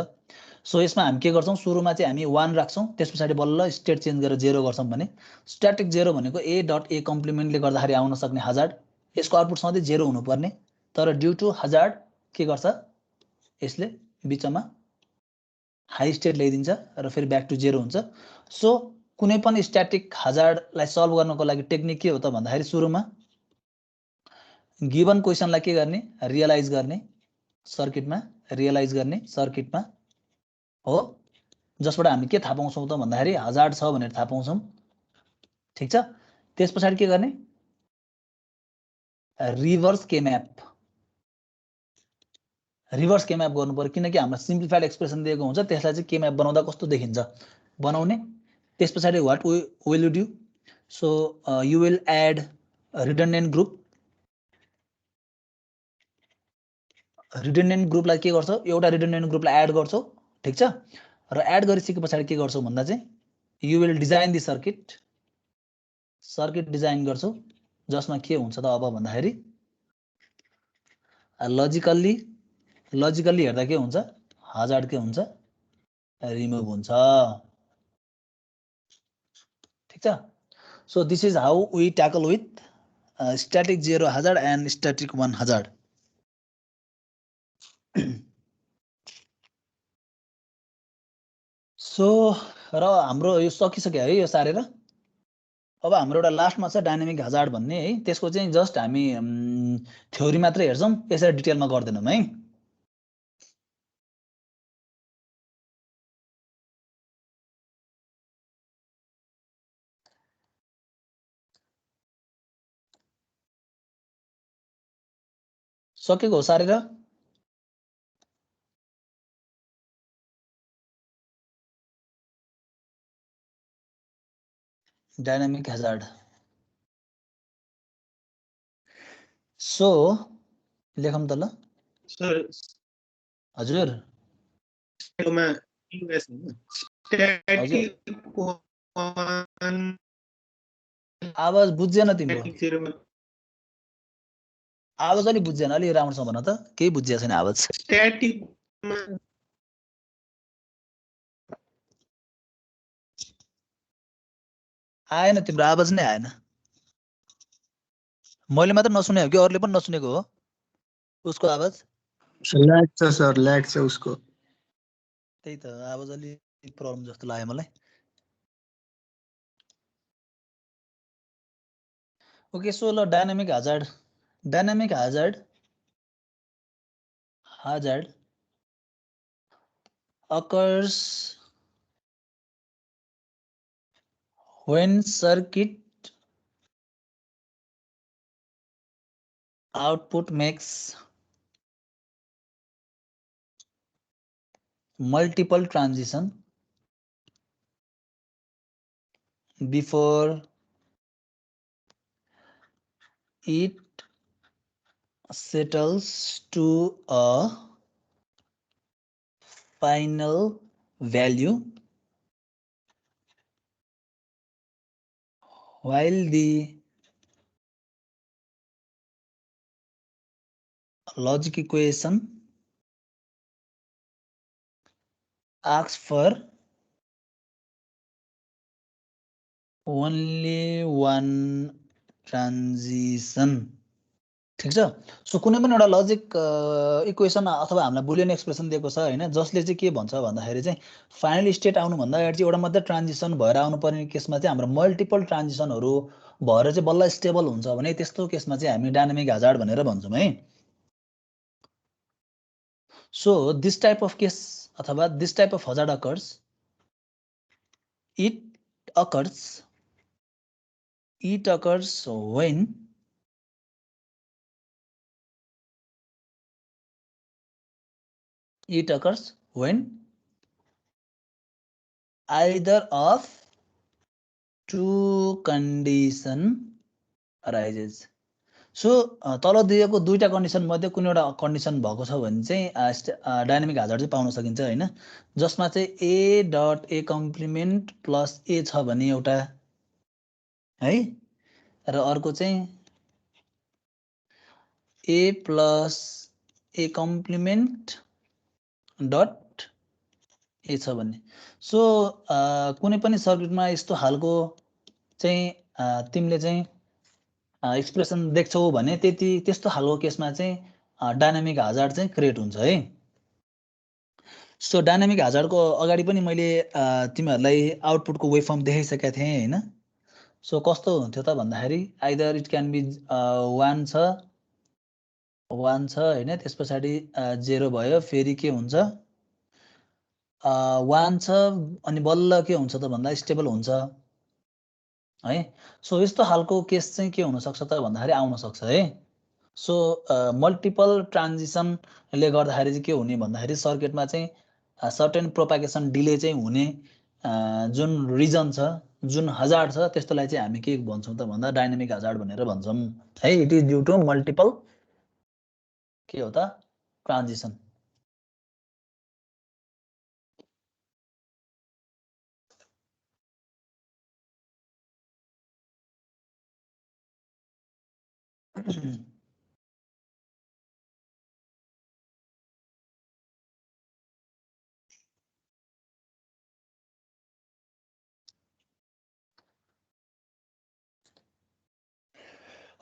Speaker 1: सो यसमा हामी के गर्छौँ सुरुमा चाहिँ हामी 1 राख्छौँ त्यस पछाडि बल्ल स्टेट चेन्ज गरेर 0 गर्छौँ भने स्ट्याटिक 0 भनेको a डट a कम्प्लिमेन्टले गर्दाखेरि आउन सक्ने हजार्ड, यसको आउटपुट सधैँ 0 हुनुपर्ने, तर ड्यु टु हजार्ड के गर्छ यसले बिचमा हाई स्टेट ल्याइदिन्छ र फेरि ब्याक टु 0 हुन्छ। सो कुनै पनि स्ट्याटिक हजार्डलाई सल्भ गर्नको लागि टेक्निक के हो त भन्दाखेरि सुरुमा गिभन क्वेसनलाई के गर्ने रियलाइज गर्ने सर्किटमा हो, जसबाट हामी के थाहा पाउँछौँ त भन्दाखेरि हजार्ड छ भनेर थाहा पाउँछौँ। ठिक छ, त्यस पछाडि के गर्ने रिभर्स के म्याप गर्नु पर्यो, किनकि हाम्रो सिम्प्लिफाइड एक्सप्रेसन दिएको हुन्छ त्यसलाई चाहिँ के म्याप बनाउँदा कस्तो देखिन्छ बनाउने। त्यस पछाडि what will you do, so you will add redundant ग्रुपलाई के गर्छौ एउटा रिडन्डेन्ट ग्रुपलाई एड गर्छौ। ठिक छ, र एड गरिसके पछाडि के गर्छौ भन्दा चाहिँ you will design the circuit design गर्छौ जसमा के हुन्छ त अब भन्दाखेरि लजिकल्ली हेर्दा के हुन्छ हजार्ड के हुन्छ रिमुभ हुन्छ। ठिक छ, so this is how we tackle with static 0 hazard and static 1 hazard. So र हाम्रो यो सकिसक्यो है यो सारेर। अब हाम्रो एउटा लास्टमा छ डाइनामिक हजार्ड भन्ने है, त्यसको चाहिँ जस्ट हामी थ्योरी मात्रै हेर्छौँ, यसरी डिटेलमा गर्दैनौँ है। सकेको हो सारेर? डाइनामिक हजार्ड सो लेखौँ त ल
Speaker 6: सर
Speaker 1: हजुर।
Speaker 6: युएस स्ट्याटिक 1
Speaker 1: आवाज बुझ्दैन तिम्रो,
Speaker 6: स्ट्याटिक 0
Speaker 1: आवाज अलि बुझ्दैन, अलि राम्रोसँग भन त, केही बुझिएको छैन आवाज।
Speaker 6: स्ट्याटिक
Speaker 1: आएन तिम्रो आवाज नै आएन, मैले मात्र नसुने हो कि अरूले पनि नसुनेको हो उसको आवाज?
Speaker 7: ल्याग छ सर, ल्याग छ उसको।
Speaker 1: त्यही त आवाज अलि प्रब्लम जस्तो लाग्यो मलाई। ओके, सो ल dynamic hazard occurs when circuit output makes multiple transition before it settles to a final value, while the logic equation asks for only one transition ठिक छ। सो कुनै पनि एउटा लजिक इक्वेसन अथवा हामीलाई बुलियन एक्सप्रेसन दिएको छ होइन, जसले चाहिँ के भन्छ भन्दाखेरि चाहिँ फाइनल स्टेट आउनुभन्दा अगाडि चाहिँ एउटा मात्रै ट्रान्जिसन भएर आउनुपर्ने केसमा चाहिँ हाम्रो मल्टिपल ट्रान्जिसनहरू भएर चाहिँ बल्ल स्टेबल हुन्छ भने त्यस्तो केसमा चाहिँ हामी डायनामिक हजार्ड भनेर भन्छौँ है। So this type of case अथवा this type of hazard occurs it occurs when either of two condition arises. So तल दिएको दुईटा कन्डिसन मध्ये कुनै एउटा कन्डिसन भएको छ भने चाहिँ डायनामिक हजार्ड चाहिँ पाउन सकिन्छ होइन, जसमा चाहिँ ए डट ए कम्प्लिमेन्ट प्लस ए छ भने एउटा है, र अर्को चाहिँ ए प्लस ए कम्प्लिमेन्ट डट ए छ भने। सो कुनै पनि सर्किटमा यस्तो खालको चाहिँ तिमीले चाहिँ एक्सप्रेसन देख्छौ भने त्यस्तो खालको केसमा चाहिँ डायनामिक हजार्ड चाहिँ क्रिएट हुन्छ है। सो डायनामिक हजार्डको अगाडि पनि मैले तिमीहरूलाई आउटपुटको वेभ फर्म देखाइसकेका थिएँ होइन। सो कस्तो हुन्थ्यो त भन्दाखेरि आइदर इट क्यान बी 1 छ होइन, त्यस पछाडि 0 भयो, फेरि के हुन्छ 1 छ अनि बल्ल के हुन्छ त भन्दा स्टेबल हुन्छ है। सो यस्तो खालको केस चाहिँ के हुनसक्छ त भन्दाखेरि आउन सक्छ है। सो मल्टिपल ट्रान्जिसनले गर्दाखेरि चाहिँ के हुने भन्दाखेरि सर्किटमा चाहिँ सर्टेन प्रोपागेसन डिले चाहिँ हुने जुन रिजन छ, जुन हजार्ड छ, त्यस्तोलाई चाहिँ हामी के भन्छौँ त भन्दा डायनामिक हजार्ड भनेर भन्छौँ है। It is due to multiple के हो त ट्रान्जिसन।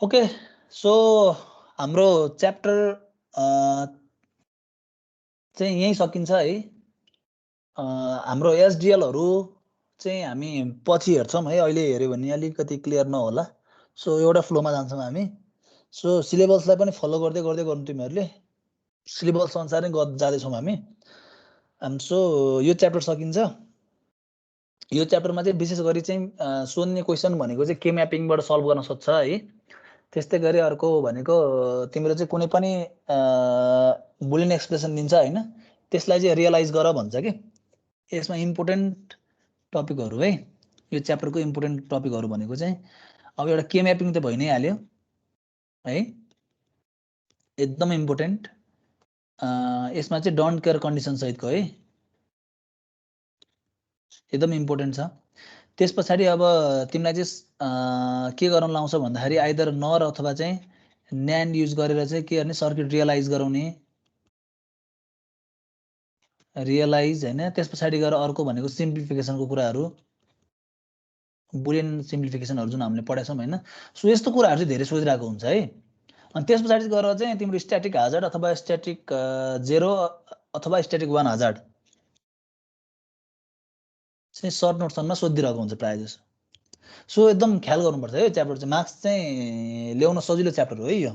Speaker 1: ओके, सो हाम्रो च्याप्टर चाहिँ यही सकिन्छ है। हाम्रो एसडिएलहरू चाहिँ हामी पछि हेर्छौँ है, अहिले हेऱ्यो भने अलिकति क्लियर नहोला। सो एउटा फ्लोमा जान्छौँ हामी। सो सिलेबसलाई पनि फलो गर्दै गर्नु तिमीहरूले, सिलेबस अनुसार नै जाँदैछौँ हामी। सो यो च्याप्टर सकिन्छ। यो च्याप्टरमा चाहिँ विशेष गरी चाहिँ सोध्ने क्वेसन भनेको चाहिँ के म्यापिङबाट सल्भ गर्न सक्छ है। त्यस्तै गरी अर्को भनेको तिम्रो चाहिँ कुनै पनि बुलियन एक्सप्रेसन दिन्छ होइन, त्यसलाई चाहिँ रियलाइज गर भन्छ कि। यसमा इम्पोर्टेन्ट टपिकहरू है, यो च्याप्टरको इम्पोर्टेन्ट टपिकहरू भनेको चाहिँ अब एउटा के म्यापिङ त भइ नै हाल्यो है, एकदम इम्पोर्टेन्ट। यसमा चाहिँ डोन्ट केयर कन्डिसन सहितको है, एकदम इम्पोर्टेन्ट छ। त्यस पछाडि अब तिमीलाई चाहिँ के गर्न लाउँछ भन्दाखेरि आइदर नर अथवा चाहिँ न्यान्ड युज गरेर चाहिँ के गर्ने सर्किट रियलाइज गराउने, रियलाइज होइन। त्यस पछाडि गएर अर्को भनेको सिम्प्लिफिकेसनको कुराहरू, बुलियन सिम्प्लिफिकेसनहरू जुन हामीले पढाउँछौँ होइन। सो यस्तो कुराहरू चाहिँ धेरै सोधिरहेको हुन्छ है। अनि त्यस पछाडि गएर चाहिँ तिम्रो स्ट्याटिक हजार्ड अथवा स्ट्याटिक 0 अथवा स्ट्याटिक 1 हजार्ड चाहिँ सर्ट नोट्सनमा सोधिरहेको हुन्छ प्रायः जसो। सो एकदम ख्याल गर्नुपर्छ है, च्याप्टर चाहिँ मार्क्स चाहिँ ल्याउन सजिलो च्याप्टर हो है यो,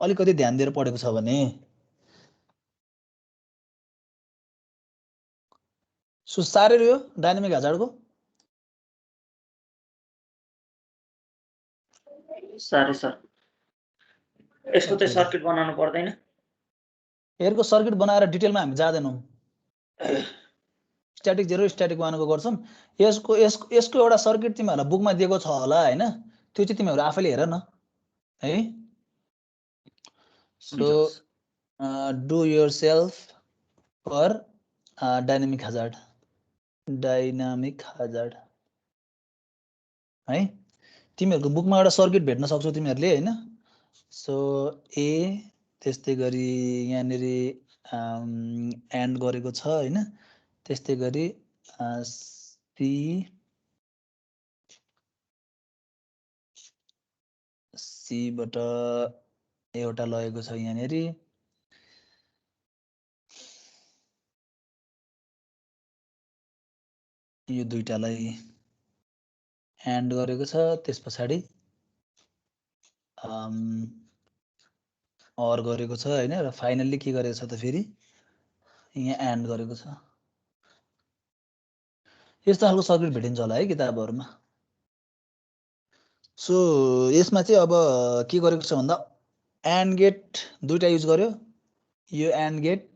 Speaker 1: अलिकति ध्यान दिएर पढेको छ भने। सो साह्रै रह्यो डायनामिक हजार्डको,
Speaker 8: साह्रै सर। यसको चाहिँ सर्किट बनाउनु पर्दैन?
Speaker 1: हेरको सर्किट बनाएर डिटेलमा हामी जाँदैनौँ, स्ट्याटिक 0 स्ट्याटिक 1 को गर्छौँ। यसको एउटा सर्किट तिमीहरूलाई बुकमा दिएको छ होला होइन, त्यो चाहिँ तिमीहरू आफैले हेर न है। So do yourself for dynamic hazard है। तिमीहरूको बुकमा एउटा सर्किट भेट्न सक्छौ तिमीहरूले होइन। सो ए त्यस्तै गरी यहाँनिर एन्ड गरेको छ होइन, त्यस्तै गरी सी बाट एउटा लगेको छ यहाँनेरि यो दुईटालाई एन्ड गरेको छ त्यस पछाडि अर गरेको छ हैन र फाइनल्ली के गरेको छ त फेरि यहाँ एन्ड गरेको छ यस्तो खालको सर्किट भेटिन्छ होला है किताबहरुमा सो यसमा चाहिँ अब के गरेको छ भन्दा एन्ड गेट दुईटा युज गर्यो यो एन्ड गेट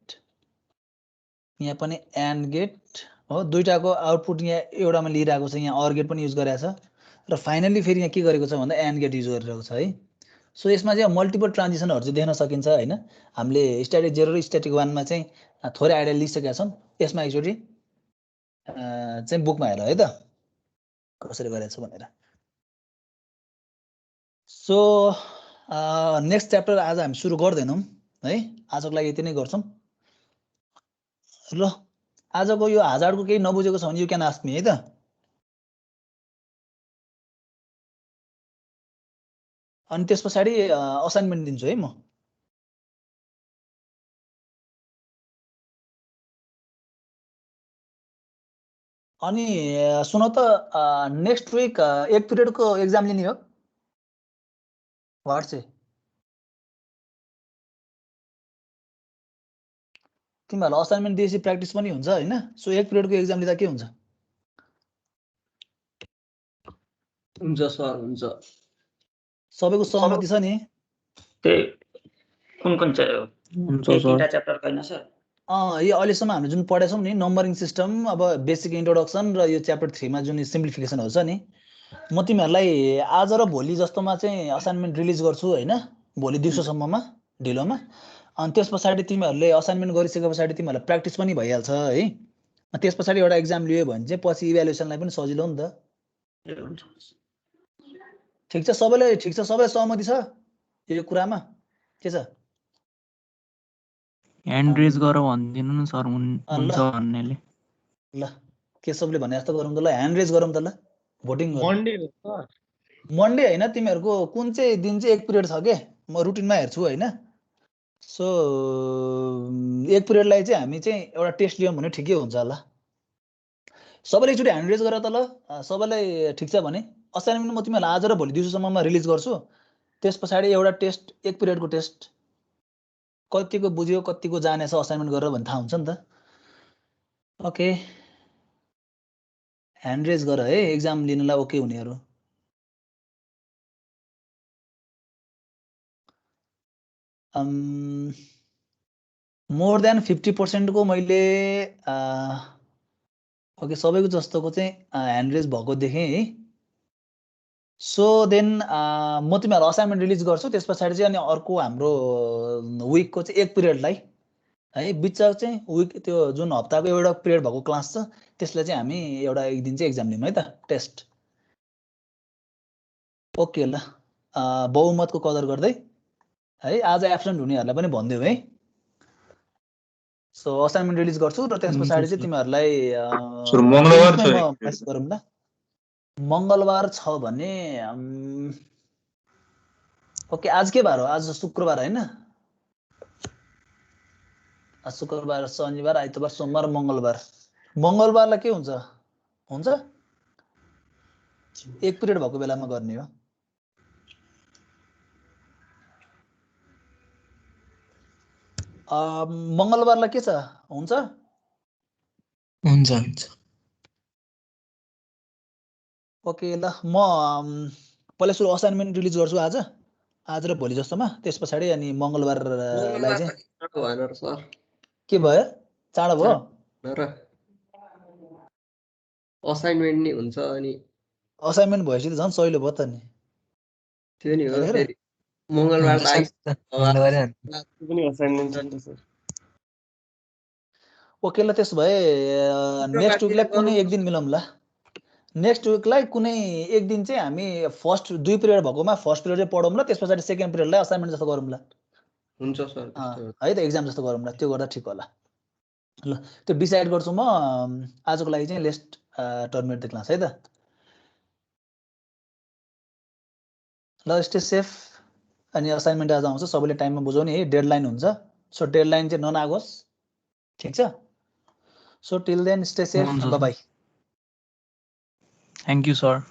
Speaker 1: यहाँ पनि एन्ड गेट हो दुईटाको आउटपुट यहाँ एउटामा लिइराको छ यहाँ अर गेट पनि युज गरेको छ र फाइनल्ली फेरि यहाँ के गरेको छ भन्दा एन्ड गेट युज गरिरहेको छ है सो यसमा चाहिँ मल्टिपल ट्रान्जिसनहरु चाहिँ देख्न सकिन्छ हैन हामीले स्ट्याटिक 0 र स्ट्याटिक 1 मा चाहिँ थोरै आइडिया लिइसकेका छौं यसमा एकचोटी चाहिँ बुकमा हेर है त कसरी गरेछ भनेर सो नेक्स्ट च्याप्टर आज हामी सुरु गर्दैनौं है आजको लागि यति नै गर्छौं ल आजको यो हजार्डको केही नबुझेको छ भने यु क्यान आस्क मी है त अनि त्यसपछि असाइनमेन्ट दिन्छु है म अनि सुन त नेक्स्ट विक एक पिरियडको एक्जाम लिने हो व्हाट चाहिँ तिमीहरुलाई असाइनमेन्ट दिएपछि प्र्याक्टिस पनि हुन्छ हैन सो एक पिरियडको एक्जाम लिँदा के हुन्छ
Speaker 4: हुन्छ सर हुन्छ
Speaker 1: सबैको सहमति छ नि
Speaker 8: त्यही कुन चाहिँ
Speaker 4: हुन्छ
Speaker 8: तीनटा च्याप्टर हैन सर
Speaker 1: यो अहिलेसम्म हामीले जुन पढेका छौं नि नम्बरिङ सिस्टम अब बेसिक इन्ट्रोडक्सन र यो च्याप्टर 3 मा जुन सिम्प्लिफिकेसनहरु छ नि म तिमीहरुलाई आज र भोलि जस्तोमा चाहिँ असाइनमेन्ट रिलिज गर्छु हैन भोलि दिउँसोसम्ममा ढिलोमा अनि त्यसपछि तिमीहरुले असाइनमेन्ट गरिसकेपछि तिमीहरुलाई प्र्याक्टिस पनि भइहाल्छ है त्यसपछि एउटा एक्जाम लियो भने चाहिँ पछि इभ्यालुएसनलाई पनि सजिलो हो नि त ठीक छ सबैलाई सहमति छ यो कुरामा के छ
Speaker 9: ह्यान्ड रेज गर भन्दिनु न सर हुन्छ भन्नेले
Speaker 1: ल केशवले भने जस्तो गरौँ त ल ह्यान्ड रेज गरौँ त ल भोटिङ गरौँ
Speaker 6: मन्डे हो सर
Speaker 1: मन्डे हैन तिमीहरुको कुन चाहिँ दिन चाहिँ एक पिरियड छ के म रुटिनमा हेर्छु हैन सो एक पिरियडलाई चाहिँ हामी चाहिँ एउटा टेस्ट लियौं भने ठिकै हुन्छ होला सबैले एकचोटी ह्यान्ड रेज गरेर त ल सबैलाई ठीक छ भने असाइनमेन्ट म तिमीहरुलाई आज र भोलि दिउँसोसम्ममा रिलिज गर्छु त्यसपछि एउटा टेस्ट एक पिरियडको टेस्ट कतिको बुझ्यो कतिको जानेछ असाइनमेन्ट गरेर भने थाहा हुन्छ नि त ओके ह्यान्ड रेज गर है एक्जाम लिनलाई ओके हुनेहरु मोर देन 50% को मैले ओके सबैको जस्तोको चाहिँ ह्यान्ड रेज भएको देखेँ है सो देन म तिमीहरुलाई असाइनमेन्ट रिलिज गर्छु त्यसपछि चाहिँ अनि अर्को हाम्रो विकको चाहिँ एक पिरियडलाई है बिच चाहिँ विक त्यो जुन हप्ताको एउटा पिरियड भएको क्लास छ त्यसलाई चाहिँ हामी एउटा एक दिन चाहिँ एक्जाम लियौं है त टेस्ट ओके ल बहुमतको कदर गर्दै है आज एब्सेन्ट हुनेहरुलाई पनि भन्दियौ है सो असाइनमेन्ट रिलिज गर्छु र त्यसपछि चाहिँ तिमीहरुलाई
Speaker 2: सर मंगलबार छ
Speaker 1: मेसेज गरौँ ल मंगलबार छ भने ओके आज के बार हो आज शुक्रबार हैन आज शुक्रबार शनिबार आइतबार सोमबार मंगलबारलाई के हुन्छ हुन्छ एक पिरियड भएको बेलामा गर्ने हो मंगलबारलाई के छ हुन्छ
Speaker 7: हुन्छ
Speaker 1: ओके ल म पहिला सुरु असाइनमेन्ट रिलिज गर्छु आज र भोलि जस्तोमा त्यसपछि अनि मंगलबारलाई चाहिँ
Speaker 4: भएन सर
Speaker 1: के भयो चाँडो भयो
Speaker 4: र असाइनमेन्ट नि हुन्छ अनि
Speaker 1: असाइनमेन्ट भएपछि त झन् सहिलो भयो त नि
Speaker 4: त्यो नि हो फेरि मंगलबार पनि असाइनमेन्ट छ नि त सर
Speaker 1: ओके ल त्यसो भए नेक्स्ट विकलाई कुनै एक दिन मिलाउँ ल नेक्स्ट विकलाई कुनै एक दिन चाहिँ हामी फर्स्ट दुई पिरियड भएकोमा फर्स्ट पिरियड चाहिँ पढौँ ल त्यसपछि सेकेन्ड पिरियडलाई असाइनमेन्ट जस्तो गरौँ ल
Speaker 4: हुन्छ सर
Speaker 1: है त एक्जाम जस्तो गरौँ ल त्यो गर्दा ठिक होला ल त्यो डिसाइड गर्छु म आजको लागि चाहिँ लेस्ट टर्मिनेट द क्लास है त ल स्टे सेफ अनि असाइनमेन्ट आज आउँछ, सबैले टाइममा बुझाउने है, डेडलाइन हुन्छ। सो डेडलाइन चाहिँ ननागोस्, ठिक छ? So till then stay safe,
Speaker 9: हुन्छ,
Speaker 1: bye bye.
Speaker 9: Thank you sir.